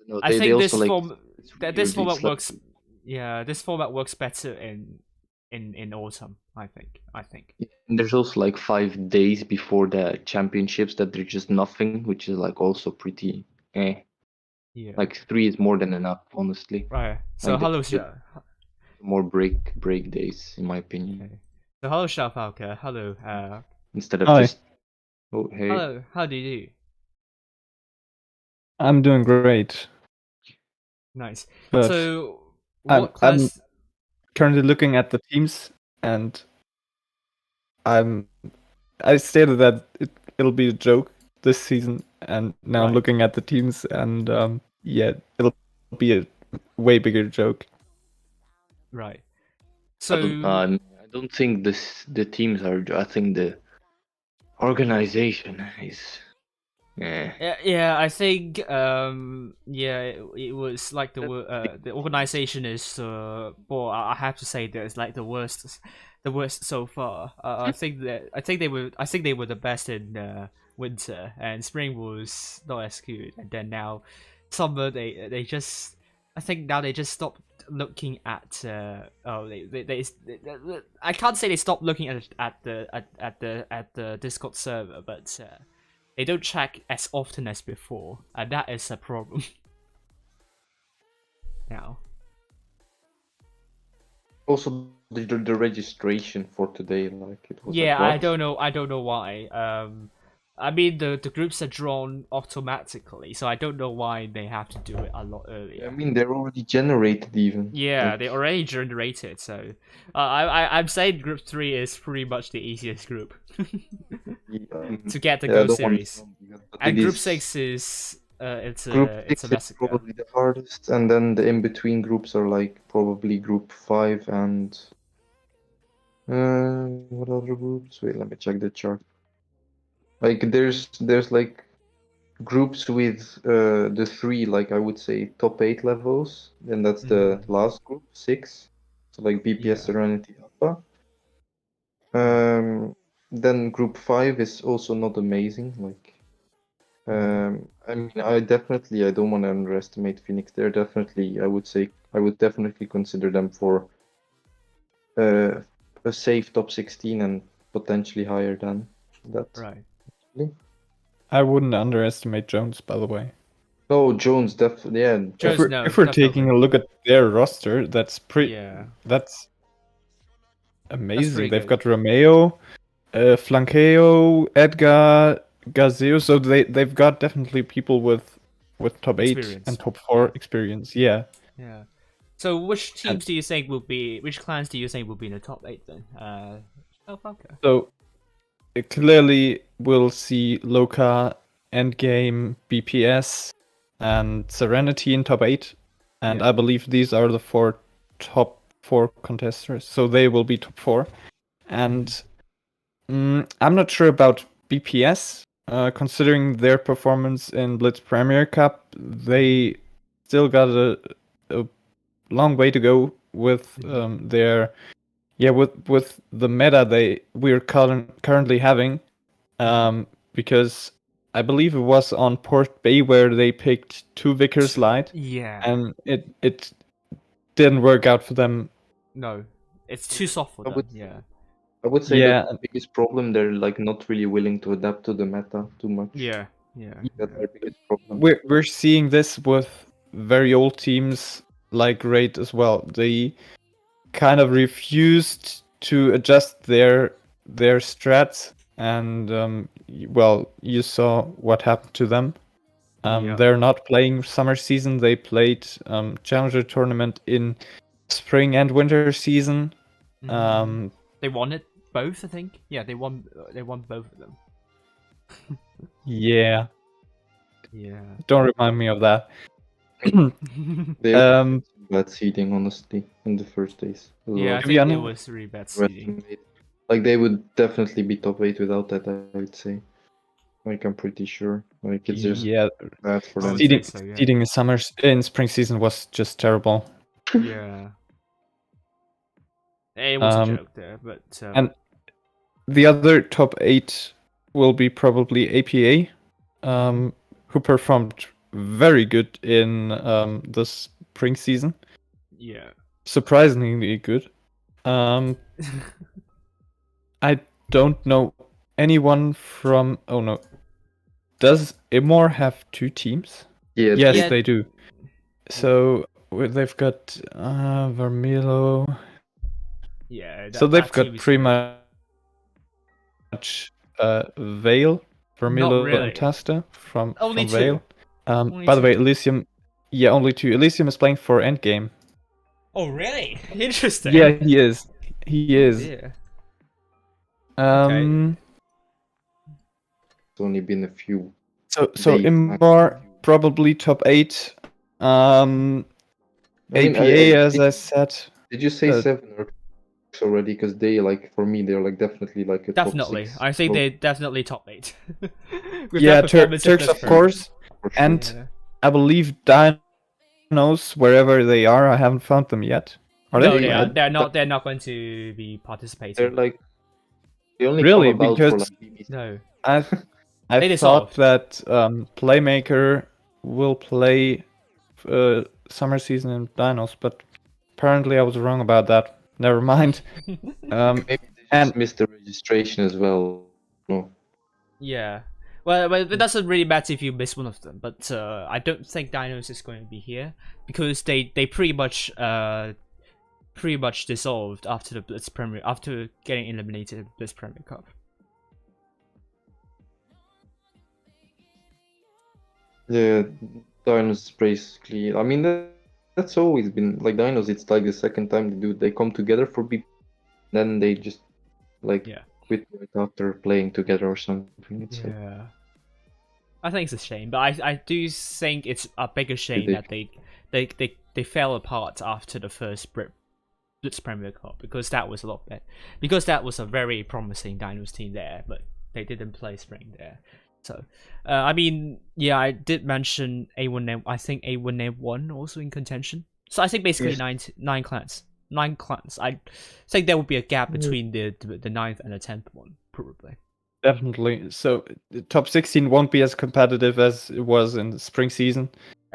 Speaker 2: no,
Speaker 1: I
Speaker 2: they
Speaker 1: think
Speaker 2: also
Speaker 1: this
Speaker 2: like
Speaker 1: form
Speaker 2: it's
Speaker 1: that this
Speaker 2: weird.
Speaker 1: format
Speaker 2: It's like
Speaker 1: works. Yeah, this format works better in autumn. I think. I think.
Speaker 2: and there's also like 5 days before the championships that there's just nothing, which is like also pretty eh.
Speaker 1: Yeah.
Speaker 2: Like 3 is more than enough, honestly.
Speaker 1: Right. So
Speaker 2: Like they
Speaker 1: hello,
Speaker 2: should give more break days, in my opinion,
Speaker 1: okay. So hello, Sharpalka. Hello.
Speaker 2: instead of
Speaker 3: Hi,
Speaker 2: just oh hey.
Speaker 1: Hello. How do you do?
Speaker 3: I'm doing great,
Speaker 1: Nice.
Speaker 3: but
Speaker 1: So,
Speaker 3: I'm
Speaker 1: what
Speaker 3: I'm
Speaker 1: class?
Speaker 3: currently looking at the teams, and I'm I stated that it'll be a joke this season, and now I'm
Speaker 1: Right,
Speaker 3: looking at the teams, and yeah, it'll be a way bigger joke.
Speaker 1: right.
Speaker 2: I
Speaker 1: So,
Speaker 2: don't think the teams are. I think the organization is. Yeah.
Speaker 1: yeah, I think yeah, it was like the organization is well, I have to say that it's like the worst so far. I think they were the best in winter, and spring was not as good, and then now summer they just I think now they just stopped looking at I can't say they stopped looking at the Discord server, but they don't check as often as before, and that is a problem. Now,
Speaker 2: Also, the registration for today, like it was like
Speaker 1: yeah,
Speaker 2: what?
Speaker 1: I don't know why. I mean the groups are drawn automatically, so I don't know why they have to do it a lot
Speaker 2: I
Speaker 1: earlier.
Speaker 2: mean, they're already generated even.
Speaker 1: Yeah,
Speaker 2: Like,
Speaker 1: they already generated, so I'm saying Group 3 is pretty much the easiest group to get the
Speaker 2: yeah, I
Speaker 1: Go
Speaker 2: don't want to
Speaker 1: series,
Speaker 2: sound weird, but
Speaker 1: and
Speaker 2: it
Speaker 1: Group
Speaker 2: is
Speaker 1: 6 is
Speaker 2: group
Speaker 1: it's a
Speaker 2: 6 is
Speaker 1: massacre.
Speaker 2: probably the hardest, and then the in-between groups are like probably group 5 and what other groups? Wait, let me check the chart. Like there's like groups with the three, like I would say top 8 levels, and that's the
Speaker 1: Mm,
Speaker 2: last group 6. So like BPS,
Speaker 1: yeah,
Speaker 2: Serenity, Alpha.
Speaker 1: right,
Speaker 2: Then group 5 is also not amazing. Like
Speaker 1: right,
Speaker 2: I mean, I don't want to underestimate Phoenix. They're definitely, I would say, I would definitely consider them for uh, a safe top 16 and potentially higher than that.
Speaker 1: right.
Speaker 3: I wouldn't underestimate Jones, by the way.
Speaker 2: No, Jones, yeah,
Speaker 3: If
Speaker 1: Jones,
Speaker 3: we're
Speaker 1: no,
Speaker 3: if we're taking
Speaker 1: definitely.
Speaker 3: a look at their roster,
Speaker 1: Yeah,
Speaker 3: that's
Speaker 1: that's
Speaker 3: amazing.
Speaker 1: pretty
Speaker 3: They've
Speaker 1: good.
Speaker 3: got Romeo, Flankeo, Edgar, Gazeo, so they've got definitely people with top 8 and
Speaker 1: Experience.
Speaker 3: top 4 experience. Yeah.
Speaker 1: Yeah. So, which
Speaker 3: And
Speaker 1: teams do you think will be? Which clans do you think will be in the top 8 then? Oh, okay.
Speaker 3: so clearly we'll see Loka, Endgame, BPS, and Serenity in top 8. And
Speaker 1: Yeah.
Speaker 3: I believe these are the top 4 contesters, so they will be top 4. And I'm not sure about BPS, considering their performance in Blitz Premier Cup. They still got a long way to go with their with the meta we're currently having, because I believe it was on Port Bay where they picked 2 Vickers Light,
Speaker 1: Yeah.
Speaker 3: and it didn't work out for them.
Speaker 1: No, it's too soft for
Speaker 2: I
Speaker 1: them.
Speaker 2: would say,
Speaker 1: Yeah.
Speaker 2: I would say
Speaker 3: Yeah,
Speaker 2: the biggest problem, they're like not really willing to adapt to the meta too much.
Speaker 1: Yeah. Yeah.
Speaker 2: That's their biggest problem.
Speaker 3: we're seeing this with very old teams like Raid as well. They kind of refused to adjust their strats, and well, you saw what happened to them.
Speaker 1: Yeah.
Speaker 3: They're not playing summer season. They played Challenger tournament in spring and winter season. Um,
Speaker 1: They won it both, I think. Yeah, they won. They won both of them.
Speaker 3: yeah,
Speaker 1: Yeah.
Speaker 3: Don't remind me of that.
Speaker 2: They
Speaker 3: Um,
Speaker 2: bad seeding, honestly, in the first days. As
Speaker 1: Yeah, I
Speaker 2: well.
Speaker 3: To be
Speaker 1: think it
Speaker 3: honest-
Speaker 1: was really bad seeding.
Speaker 2: Underestimate. Like they would definitely be top 8 without that, I would say. Like I'm pretty sure. Like it's just
Speaker 3: yeah,
Speaker 2: bad for
Speaker 1: I
Speaker 2: them.
Speaker 1: would say
Speaker 3: seeding,
Speaker 1: so, yeah.
Speaker 3: seeding in spring season was just terrible.
Speaker 1: Yeah. It was a
Speaker 3: Um,
Speaker 1: joke there, but
Speaker 3: and the other top 8 will be probably APA, who performed very good in the spring season.
Speaker 1: yeah.
Speaker 3: Surprisingly good. I don't know anyone from. Oh no, does Imor have 2 teams?
Speaker 2: Yeah,
Speaker 3: Yes,
Speaker 1: Yeah.
Speaker 3: they do. So they've got Vermilo.
Speaker 1: Yeah,
Speaker 3: So
Speaker 1: that
Speaker 3: they've
Speaker 1: team
Speaker 3: got
Speaker 1: is
Speaker 3: pretty
Speaker 1: good.
Speaker 3: much Vale,
Speaker 1: Not
Speaker 3: Vermilo, and
Speaker 1: really.
Speaker 3: Tasta from
Speaker 1: Only two.
Speaker 3: Vale.
Speaker 1: Only
Speaker 3: By the
Speaker 1: two.
Speaker 3: way, Elysium. Yeah, only 2. Elysium is playing for Endgame.
Speaker 1: Oh, really? Interesting.
Speaker 3: Yeah, he is. He
Speaker 1: Oh,
Speaker 3: is.
Speaker 1: dear.
Speaker 3: Um.
Speaker 2: it's only been a few.
Speaker 3: So
Speaker 2: days,
Speaker 3: Imor probably top 8.
Speaker 2: I mean,
Speaker 3: APA, as I said.
Speaker 2: did you say
Speaker 3: uh,
Speaker 2: 7 or 6 already? Because they, like, for me, they're like definitely like a top
Speaker 1: Definitely.
Speaker 2: 6.
Speaker 1: I think
Speaker 2: Oh,
Speaker 1: they're definitely top 8. With
Speaker 3: Yeah,
Speaker 1: that performance in
Speaker 3: Turks,
Speaker 1: this
Speaker 3: of
Speaker 1: round.
Speaker 3: course.
Speaker 2: for sure.
Speaker 3: And
Speaker 1: Yeah.
Speaker 3: I believe Dinos, wherever they are, I haven't found them yet. Are
Speaker 1: No,
Speaker 3: they?
Speaker 1: they are.
Speaker 2: Yeah,
Speaker 1: They're not going to be
Speaker 2: they're
Speaker 1: participating.
Speaker 2: like they only
Speaker 3: Really?
Speaker 2: come about for
Speaker 3: Because
Speaker 2: like BBC.
Speaker 1: No.
Speaker 3: I
Speaker 1: They
Speaker 3: I thought
Speaker 1: dissolved.
Speaker 3: that Playmaker will play summer season in Dinos, but apparently I was wrong about that. Never mind.
Speaker 2: Maybe they
Speaker 3: and
Speaker 2: just missed the registration as well. No.
Speaker 1: Yeah. Well, it doesn't really matter if you miss one of them, but I don't think Dinos is going to be here because they pretty much dissolved after the Blitz Premier after getting eliminated in the Blitz Premier Cup.
Speaker 2: Yeah, Dinos basically. I mean, that's always been like Dinos. It's like the second time they do. They come together for BP, then they just like
Speaker 1: Yeah.
Speaker 2: quit right after playing together or something. It's like
Speaker 1: Yeah. I think it's a shame, but I do think it's a bigger shame that they fell apart after the first Blitz Premier Cup because that was a lot better. Because that was a very promising Dinos team there, but they didn't play spring there. So, I mean, yeah, I did mention A1M. I think A1M1 also in contention. So I think basically
Speaker 2: Yes.
Speaker 1: nine clans. 9 clans. I think there would be a gap between the 9th and the 10th one, probably.
Speaker 3: definitely. So the top 16 won't be as competitive as it was in the spring season,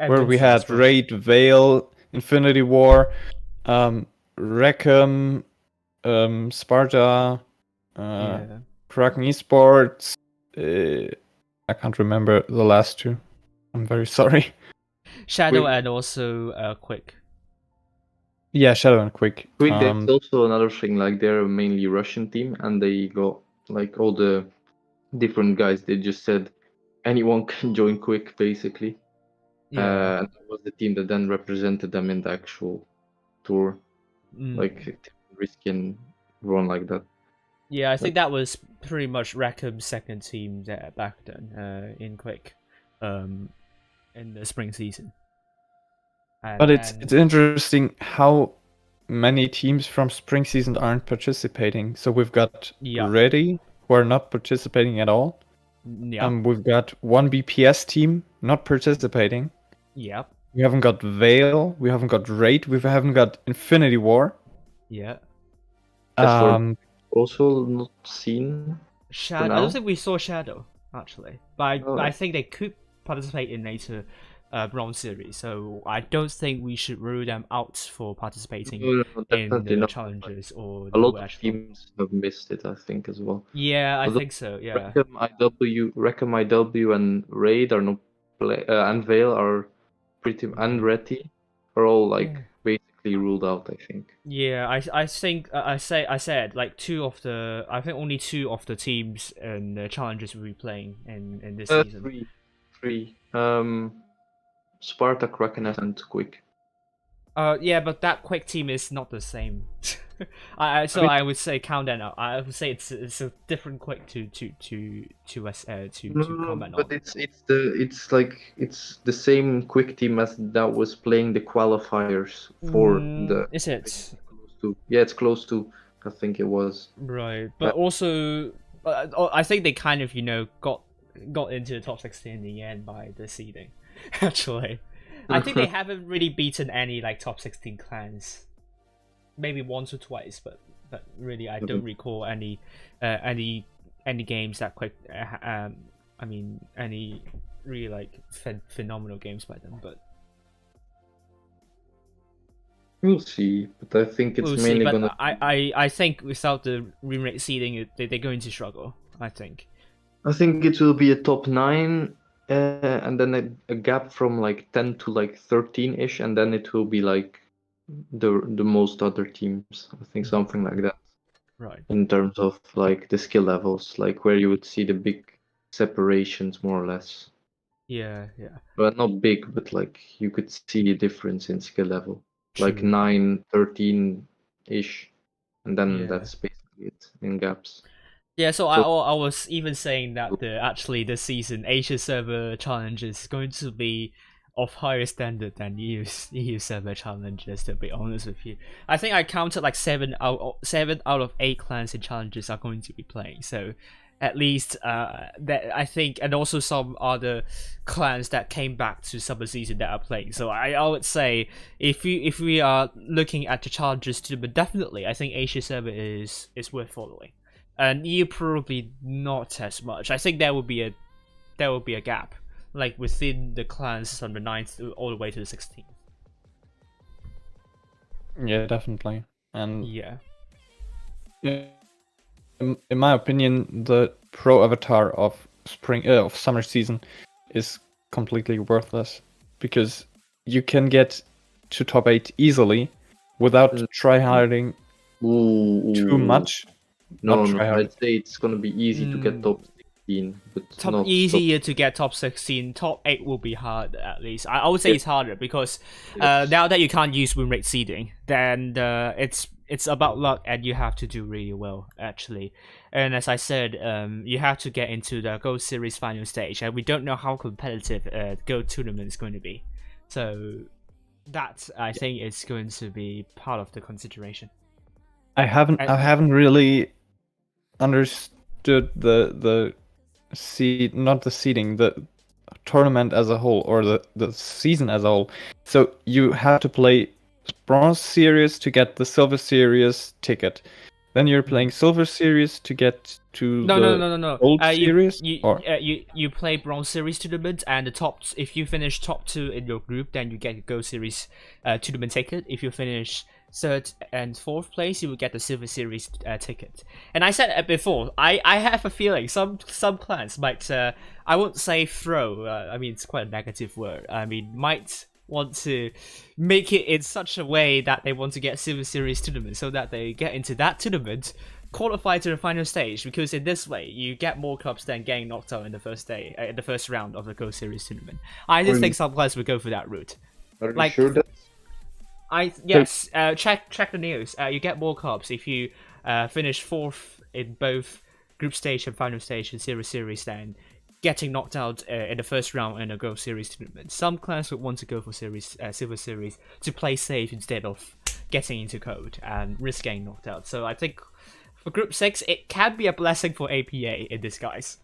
Speaker 3: where we had Raid, Vale, Infinity War, Reckham, Sparta,
Speaker 1: Yeah.
Speaker 3: Kraken Esports. I can't remember the last 2. I'm very sorry.
Speaker 1: Shadow
Speaker 2: Quick.
Speaker 1: and also Quick.
Speaker 3: Yeah, Shadow and Quick.
Speaker 2: Quick, there's also another thing. Like they're a mainly Russian team, and they got like all the different guys. They just said anyone can join Quick, basically.
Speaker 1: Yeah.
Speaker 2: And that was the team that then represented them in the actual tour. Like Risky and everyone like that.
Speaker 1: Yeah, I think that was pretty much Rackham's second team there back then in Quick, in the spring season.
Speaker 3: But it's interesting how many teams from spring season aren't participating. So we've got Ready, who are not participating at all.
Speaker 1: Yeah.
Speaker 3: We've got one BPS team not participating.
Speaker 1: Yep.
Speaker 3: We haven't got Vale. We haven't got Raid. We haven't got Infinity War.
Speaker 1: Yeah.
Speaker 2: Also not seen.
Speaker 1: Shadow. I don't think we saw Shadow actually, but I think they could participate in later bronze series. So I don't think we should rule them out for participating in the challenges or
Speaker 2: a lot of teams have missed it. I think as well.
Speaker 1: Yeah, I think so. Yeah.
Speaker 2: Reckham IW and Raid are not and Vale are pretty and Retty are all like basically ruled out. I think.
Speaker 1: Yeah, I think I said like I think only 2 of the teams and the challenges will be playing in this season.
Speaker 2: Three. Sparta, Kraken, and Quick.
Speaker 1: Yeah, but that quick team is not the same. So
Speaker 3: mean-
Speaker 1: I would say count that out. I would say it's a different quick to
Speaker 2: No,
Speaker 1: comment
Speaker 2: but
Speaker 1: on.
Speaker 2: it's the same quick team as that was playing the qualifiers for the.
Speaker 1: Is it
Speaker 2: Close to. Yeah, it's close to. I think it was.
Speaker 1: right? But also, I think they kind of got into the top 16 in the end by the seeding. Actually, I think they haven't really beaten any like top 16 clans. Maybe once or twice, but really I don't recall any games that quick. I mean any really like phenomenal games by them, but
Speaker 2: We'll see, but I think it's
Speaker 1: we'll see.
Speaker 2: mainly
Speaker 1: But
Speaker 2: gonna.
Speaker 1: I think without the win rate seeding, they're going to struggle. I think.
Speaker 2: I think it will be a top 9, and then a gap from like 10 to like 13-ish, and then it will be like the most other teams. I think something like that
Speaker 1: Right.
Speaker 2: in terms of like the skill levels, like where you would see the big separations more or less.
Speaker 1: Yeah. Yeah.
Speaker 2: Well, not big, but like you could see a difference in skill level, like
Speaker 1: True.
Speaker 2: 9, 13-ish, and then
Speaker 1: Yeah.
Speaker 2: that's basically it in gaps.
Speaker 1: Yeah, so
Speaker 2: So
Speaker 1: I was even saying that actually this season Asia server challenge is going to be of higher standard than EU server challenges. To be honest with you, I think I counted like 7 out of 8 clans in challenges are going to be playing. So at least that I think, and also some other clans that came back to summer season that are playing. So I would say if we are looking at the challenges to, but definitely I think Asia server is worth following. And EU probably not as much. I think there will be a gap, like within the clans from the 9th all the way to the 16th.
Speaker 3: Yeah, definitely. And
Speaker 1: Yeah.
Speaker 3: in my opinion, the pro avatar of summer season is completely worthless because you can get to top 8 easily without tryharding too much.
Speaker 2: No,
Speaker 3: Not tryhard.
Speaker 2: I'd say it's gonna be easy to get top 16, but not
Speaker 1: Easier to get top 16. Top 8 will be hard at least. I would say it's harder because now that you can't use win rate seeding, then it's about luck and you have to do really well actually. And as I said, you have to get into the Go Series final stage, and we don't know how competitive Go tournament is going to be. So that I think is going to be part of the consideration.
Speaker 3: I haven't really understood the seed, not the seeding, the tournament as a whole or the season as a whole. So you have to play bronze series to get the silver series ticket. Then you're playing silver series to get to
Speaker 1: No.
Speaker 3: gold series.
Speaker 1: You play bronze series tournament, and the top. If you finish top 2 in your group, then you get a gold series tournament ticket. If you finish 3rd and 4th place, you will get the silver series ticket. And I said it before, I have a feeling some clans might I won't say throw. I mean it's quite a negative word. I mean might want to make it in such a way that they want to get silver series tournament so that they get into that tournament, qualify to the final stage, because in this way you get more cups than getting knocked out in the first round of the Go Series tournament. I just think some players would go for that route.
Speaker 2: Are you
Speaker 1: like
Speaker 2: sure that?
Speaker 1: Check the news. You get more cups if you finish 4th in both group stage and final stage in Silver Series than getting knocked out in the first round in a Go Series tournament. Some clans would want to go for Silver Series to play safe instead of getting into code and risk getting knocked out. So I think for Group 6, it can be a blessing for APA in disguise.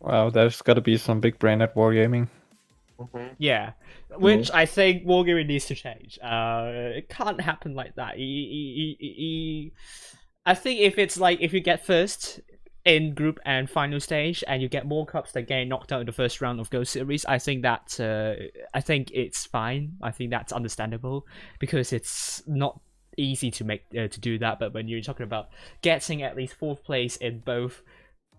Speaker 3: Wow, there's got to be some big brain at Wargaming.
Speaker 1: Yeah, which I think Wargaming needs to change. It can't happen like that. I think if it's like if you get first in group and final stage and you get more cups than getting knocked out in the first round of Go Series, I think that I think it's fine. I think that's understandable because it's not easy to make to do that. But when you're talking about getting at least 4th place in both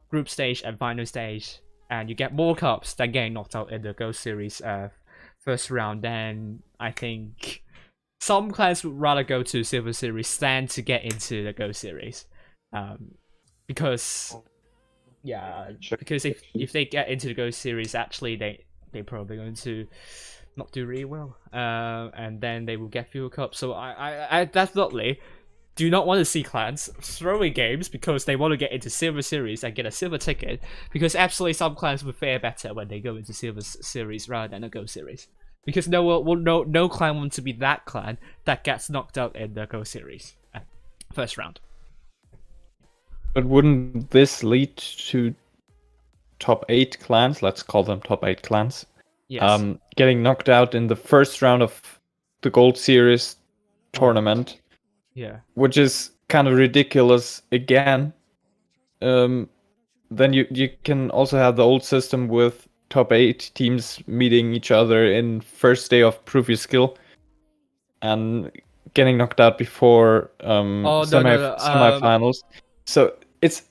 Speaker 1: group stage and final stage, and you get more cups than getting knocked out in the Go Series first round, then I think some clans would rather go to Silver Series than to get into the Go Series. Because if they get into the Go Series, actually they probably going to not do really well, and then they will get fewer cups. So I definitely do not want to see clans throwing games because they want to get into Silver Series and get a silver ticket, because absolutely some clans would fare better when they go into Silver Series rather than a Gold Series. Because no clan wants to be that clan that gets knocked out in the Gold Series first round.
Speaker 3: But wouldn't this lead to top 8 clans, let's call them top 8 clans,
Speaker 1: Yes.
Speaker 3: getting knocked out in the first round of the Gold Series tournament?
Speaker 1: Yeah.
Speaker 3: Which is kind of ridiculous again. Then you can also have the old system with top 8 teams meeting each other in first day of Prove Your Skill and getting knocked out before semifinals. So it's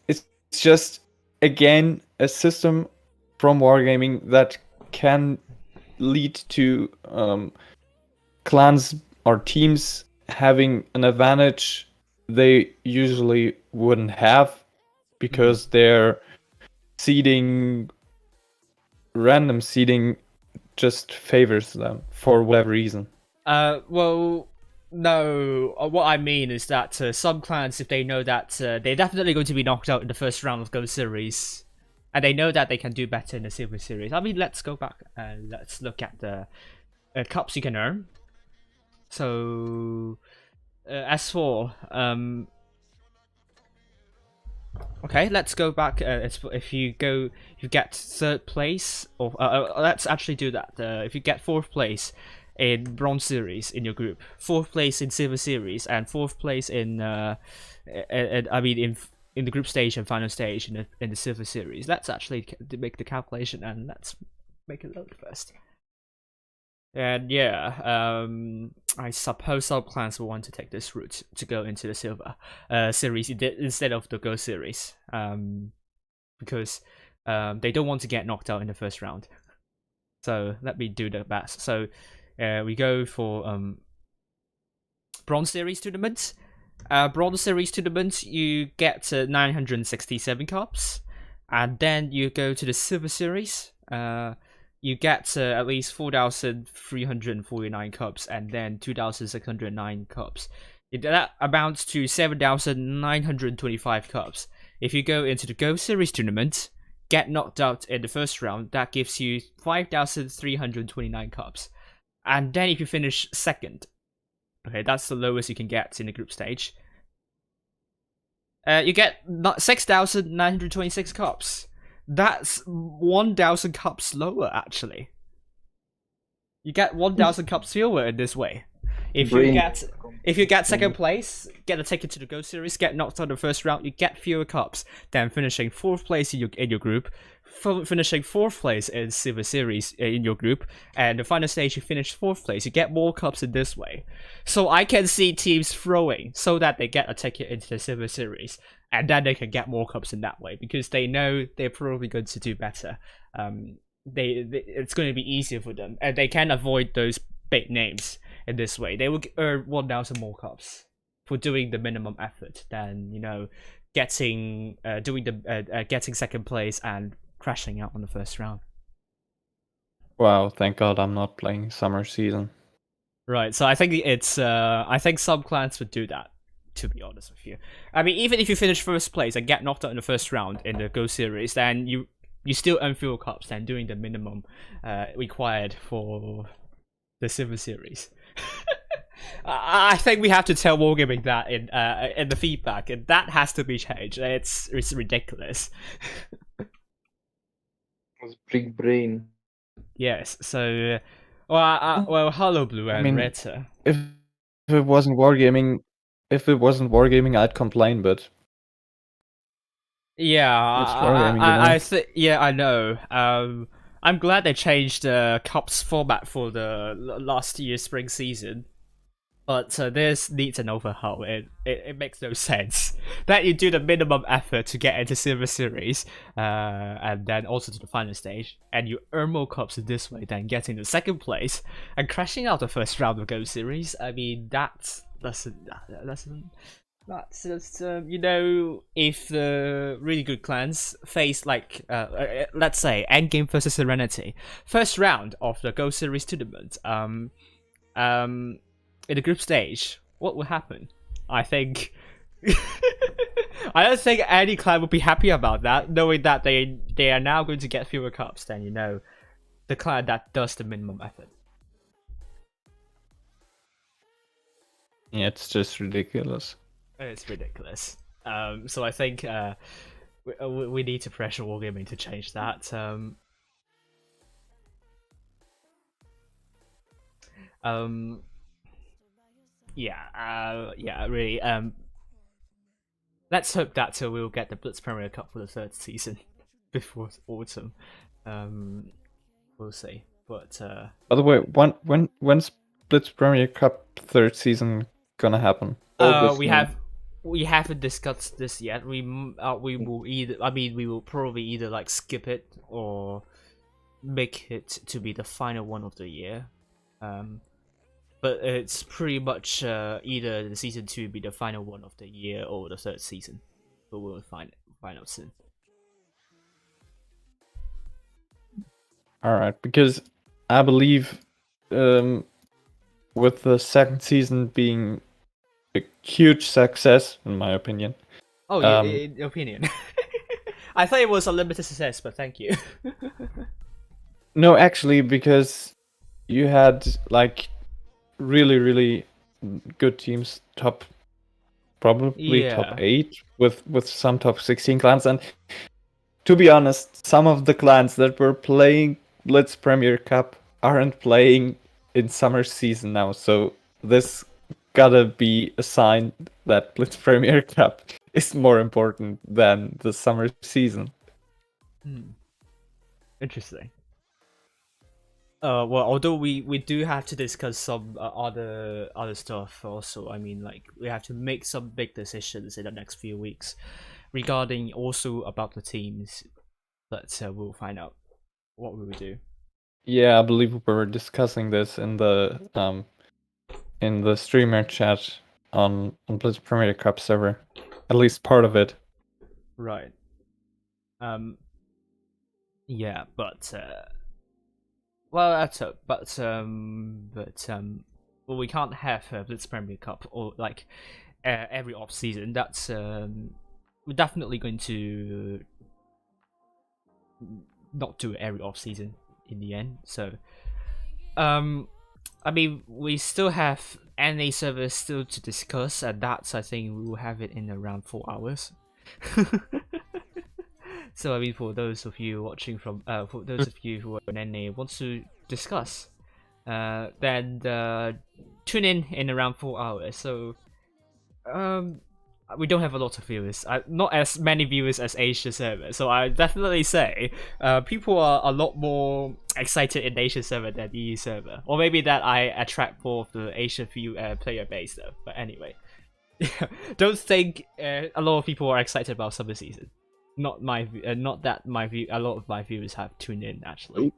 Speaker 3: just again a system from Wargaming that can lead to clans or teams having an advantage they usually wouldn't have because their random seeding just favors them for whatever reason.
Speaker 1: Well, no. What I mean is that some clans, if they know that they're definitely going to be knocked out in the first round of Gold Series, and they know that they can do better in the Silver Series. I mean, let's go back and let's look at the cups you can earn. So, as for okay, let's go back. If you get 3rd place, or let's actually do that. If you get 4th place in Bronze Series in your group, 4th place in Silver Series, and 4th place in in the group stage and final stage in the Silver Series. Let's actually make the calculation and let's make it load first. And yeah, I suppose some clans will want to take this route to go into the Silver Series instead of the Gold Series, because they don't want to get knocked out in the first round. So let me do the best. So we go for Bronze Series tournaments. Bronze Series tournaments, you get 967 cups, and then you go to the Silver Series. You get at least 4,349 cups, and then 2,609 cups. That amounts to 7,925 cups. If you go into the Gold Series tournament, get knocked out in the first round, that gives you 5,329 cups. And then if you finish 2nd, okay, that's the lowest you can get in the group stage, you get 6,926 cups. That's 1,000 cups lower, actually. You get 1,000 cups fewer in this way. If you get 2nd place, get a ticket to the Gold Series, get knocked out in the first round, you get fewer cups than finishing 4th place in your group, finishing 4th place in Silver Series in your group, and the final stage you finish 4th place. You get more cups in this way. So I can see teams throwing so that they get a ticket into the Silver Series, and then they can get more cups in that way because they know they're probably going to do better. It's going to be easier for them, and they can avoid those big names in this way. They will earn 1,000 more cups for doing the minimum effort than getting 2nd place and crashing out on the first round.
Speaker 3: Wow, thank God I'm not playing summer season.
Speaker 1: Right, so I think I think some clans would do that, to be honest with you. I mean, even if you finish 1st place and get knocked out in the first round in the Go Series, then you still earn fewer cups than doing the minimum required for the Silver Series. I think we have to tell Wargaming that in the feedback, and that has to be changed. It's ridiculous.
Speaker 2: It's big brain.
Speaker 1: Yes. So, well, hello, Blue and Red.
Speaker 3: If it wasn't Wargaming, I'd complain. But
Speaker 1: yeah,
Speaker 3: it's Wargaming,
Speaker 1: yeah, I know. I'm glad they changed the cups format for the last year's spring season. But this needs an overhaul. It makes no sense that you do the minimum effort to get into Silver Series, and then also to the final stage, and you earn more cups in this way than getting the 2nd place and crashing out the first round of Gold Series. I mean, that doesn't That's just if the really good clans face let's say Endgame versus Serenity, first round of the Go Series tournament, in the group stage, what will happen? I think I don't think any clan would be happy about that, knowing that they are now going to get fewer cups than the clan that does the minimum effort.
Speaker 3: Yeah, it's just ridiculous.
Speaker 1: It's ridiculous. So I think we need to pressure Wargaming to change that. Yeah, really. Let's hope that we'll get the Blitz Premier Cup for the third season before autumn. We'll see. But
Speaker 3: By the way, when's Blitz Premier Cup third season gonna happen?
Speaker 2: August,
Speaker 1: we
Speaker 2: man.
Speaker 1: haven't discussed this yet. We will either. I mean, we will probably either like skip it or make it to be the final one of the year. But it's pretty much either the season 2 be the final one of the year or the third season. But we'll find out soon.
Speaker 3: All right, because I believe with the second season being a huge success, in my opinion.
Speaker 1: Oh, in your opinion. I thought it was a limited success, but thank you.
Speaker 3: No, actually, because you had like really, really good teams, probably top 8 with some top 16 clans, and to be honest, some of the clans that were playing Blitz Premier Cup aren't playing in summer season now, so this gotta be a sign that Blitz Premier Cup is more important than the summer season.
Speaker 1: Interesting. Well, although we do have to discuss some other stuff also. I mean, like we have to make some big decisions in the next few weeks regarding also about the teams. But we'll find out what we will do.
Speaker 3: Yeah, I believe we were discussing this in the streamer chat on Blitz Premier Cup server, at least part of it.
Speaker 1: Right. Yeah, but well, that's well, we can't have Blitz Premier Cup or like every off season. That's we're definitely going to not do it every off season in the end. So, I mean, we still have NA servers still to discuss, and that's I think we will have it in around 4 hours. So I mean, for those of you watching from, for those of you who are in NA wants to discuss, then tune in around 4 hours. So, we don't have a lot of viewers, not as many viewers as Asia server. So I definitely say, people are a lot more excited in Asia server than EU server, or maybe that I attract more of the Asia player base though. But anyway, don't think a lot of people are excited about summer season. Not that my view. A lot of my viewers have tuned in actually.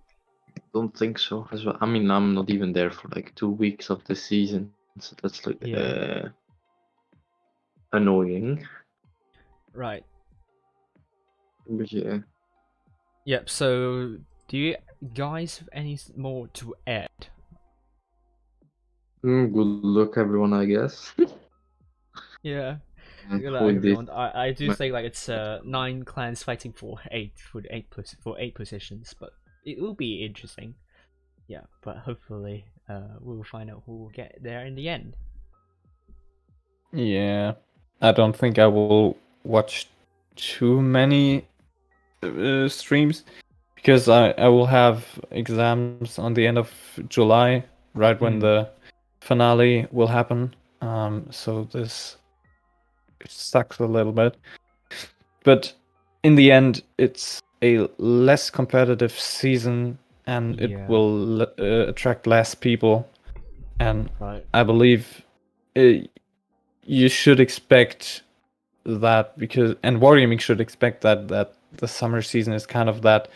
Speaker 2: I don't think so as well. I mean, I'm not even there for like 2 weeks of the season, so that's like annoying.
Speaker 1: Right.
Speaker 2: But yeah.
Speaker 1: Yep. So, do you guys have any more to add?
Speaker 2: Good luck, everyone. I guess.
Speaker 1: Yeah.
Speaker 2: And
Speaker 1: Good luck,
Speaker 2: for
Speaker 1: everyone.
Speaker 2: this,
Speaker 1: I do think like it's 9 clans fighting for 8 positions, but it will be interesting. Yeah, but hopefully we'll find out who will get there in the end.
Speaker 3: Yeah, I don't think I will watch too many streams because I will have exams on the end of July, right when the finale will happen. So this sucks a little bit, but in the end, it's a less competitive season, and it will attract less people. And I believe you should expect that and Wargaming should expect that the summer season is kind of that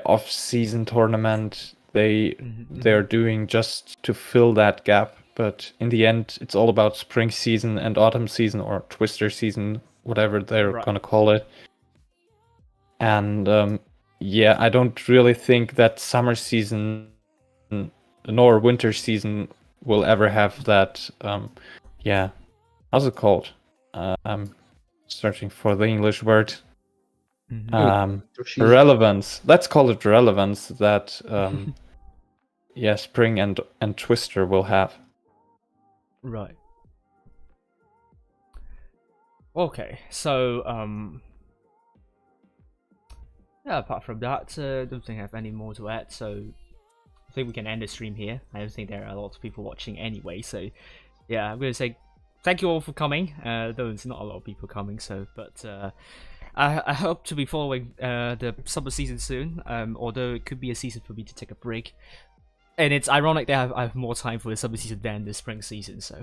Speaker 3: off-season tournament they're doing just to fill that gap but in the end, it's all about spring season and autumn season, or twister season, whatever they're
Speaker 1: Right.
Speaker 3: gonna call it. And yeah, I don't really think that summer season nor winter season will ever have that. Yeah, how's it called? I'm searching for the English word. Relevance. Let's call it relevance that yeah, spring and twister will have.
Speaker 1: Right. Okay, so yeah, apart from that, don't think I have any more to add, so I think we can end the stream here. I don't think there are a lot of people watching anyway, so yeah, I'm gonna say thank you all for coming, though it's not a lot of people coming, so, but I hope to be following the summer season soon, although it could be a season for me to take a break. And it's ironic that I have more time for the summer season than the spring season, so.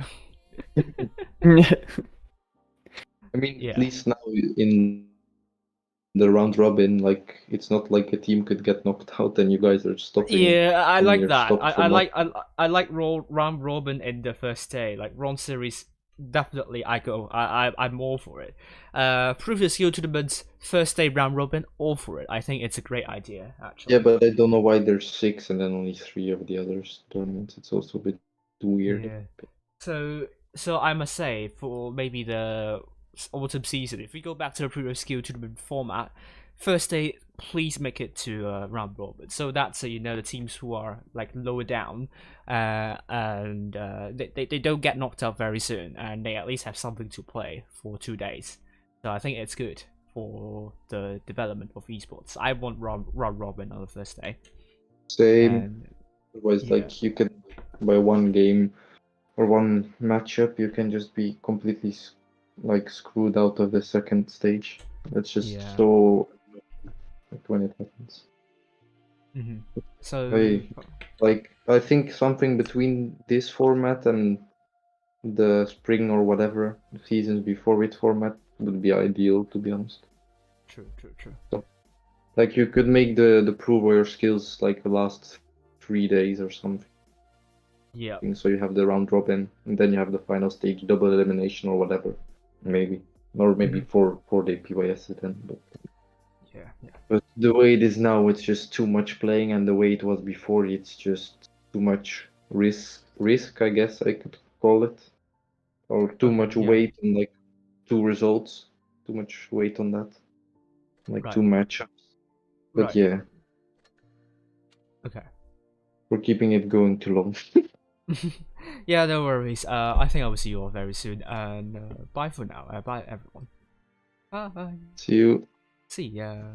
Speaker 2: I mean,
Speaker 1: Yeah.
Speaker 2: at least now in the round robin, like it's not like a team could get knocked out and you guys are stopping.
Speaker 1: Yeah, I like
Speaker 2: you're
Speaker 1: that.
Speaker 2: stopped
Speaker 1: I
Speaker 2: from
Speaker 1: like round robin in the first day, like round series. Definitely, I'm all for it. Previous skill tournaments, first day round robin, all for it. I think it's a great idea, actually.
Speaker 2: Yeah, but I don't know why there's 6 and then only 3 of the others tournaments. It's also a bit weird.
Speaker 1: Yeah. So I must say, for maybe the autumn season, if we go back to the previous skill tournament format, first day, please make it to round robin. So that's the teams who are like lower down, and they don't get knocked out very soon, and they at least have something to play for 2 days. So I think it's good for the development of esports. I want round robin on the first day.
Speaker 2: Same.
Speaker 1: And,
Speaker 2: Otherwise,
Speaker 1: yeah.
Speaker 2: like you can, by one game or one matchup, you can just be completely like screwed out of the second stage. That's just
Speaker 1: Yeah.
Speaker 2: so like when it happens.
Speaker 1: So
Speaker 2: I think something between this format and the spring or whatever seasons before it format would be ideal, to be honest.
Speaker 1: True.
Speaker 2: Like you could make the prove your skills like the last 3 days or something.
Speaker 1: Yeah.
Speaker 2: So you have the round robin and then you have the final stage, double elimination or whatever, maybe, or maybe 4-day PYS then. But
Speaker 1: Yeah.
Speaker 2: But the way it is now, it's just too much playing, and the way it was before, it's just too much risk, I guess I could call it, or too much weight on like 2 results, too much weight on that, like
Speaker 1: Right.
Speaker 2: 2 matchups. But
Speaker 1: Right.
Speaker 2: yeah,
Speaker 1: Okay.
Speaker 2: we're keeping it going too long.
Speaker 1: Yeah, no worries. I think I will see you all very soon. And bye for now. Bye everyone. Bye.
Speaker 2: See you.
Speaker 1: See ya.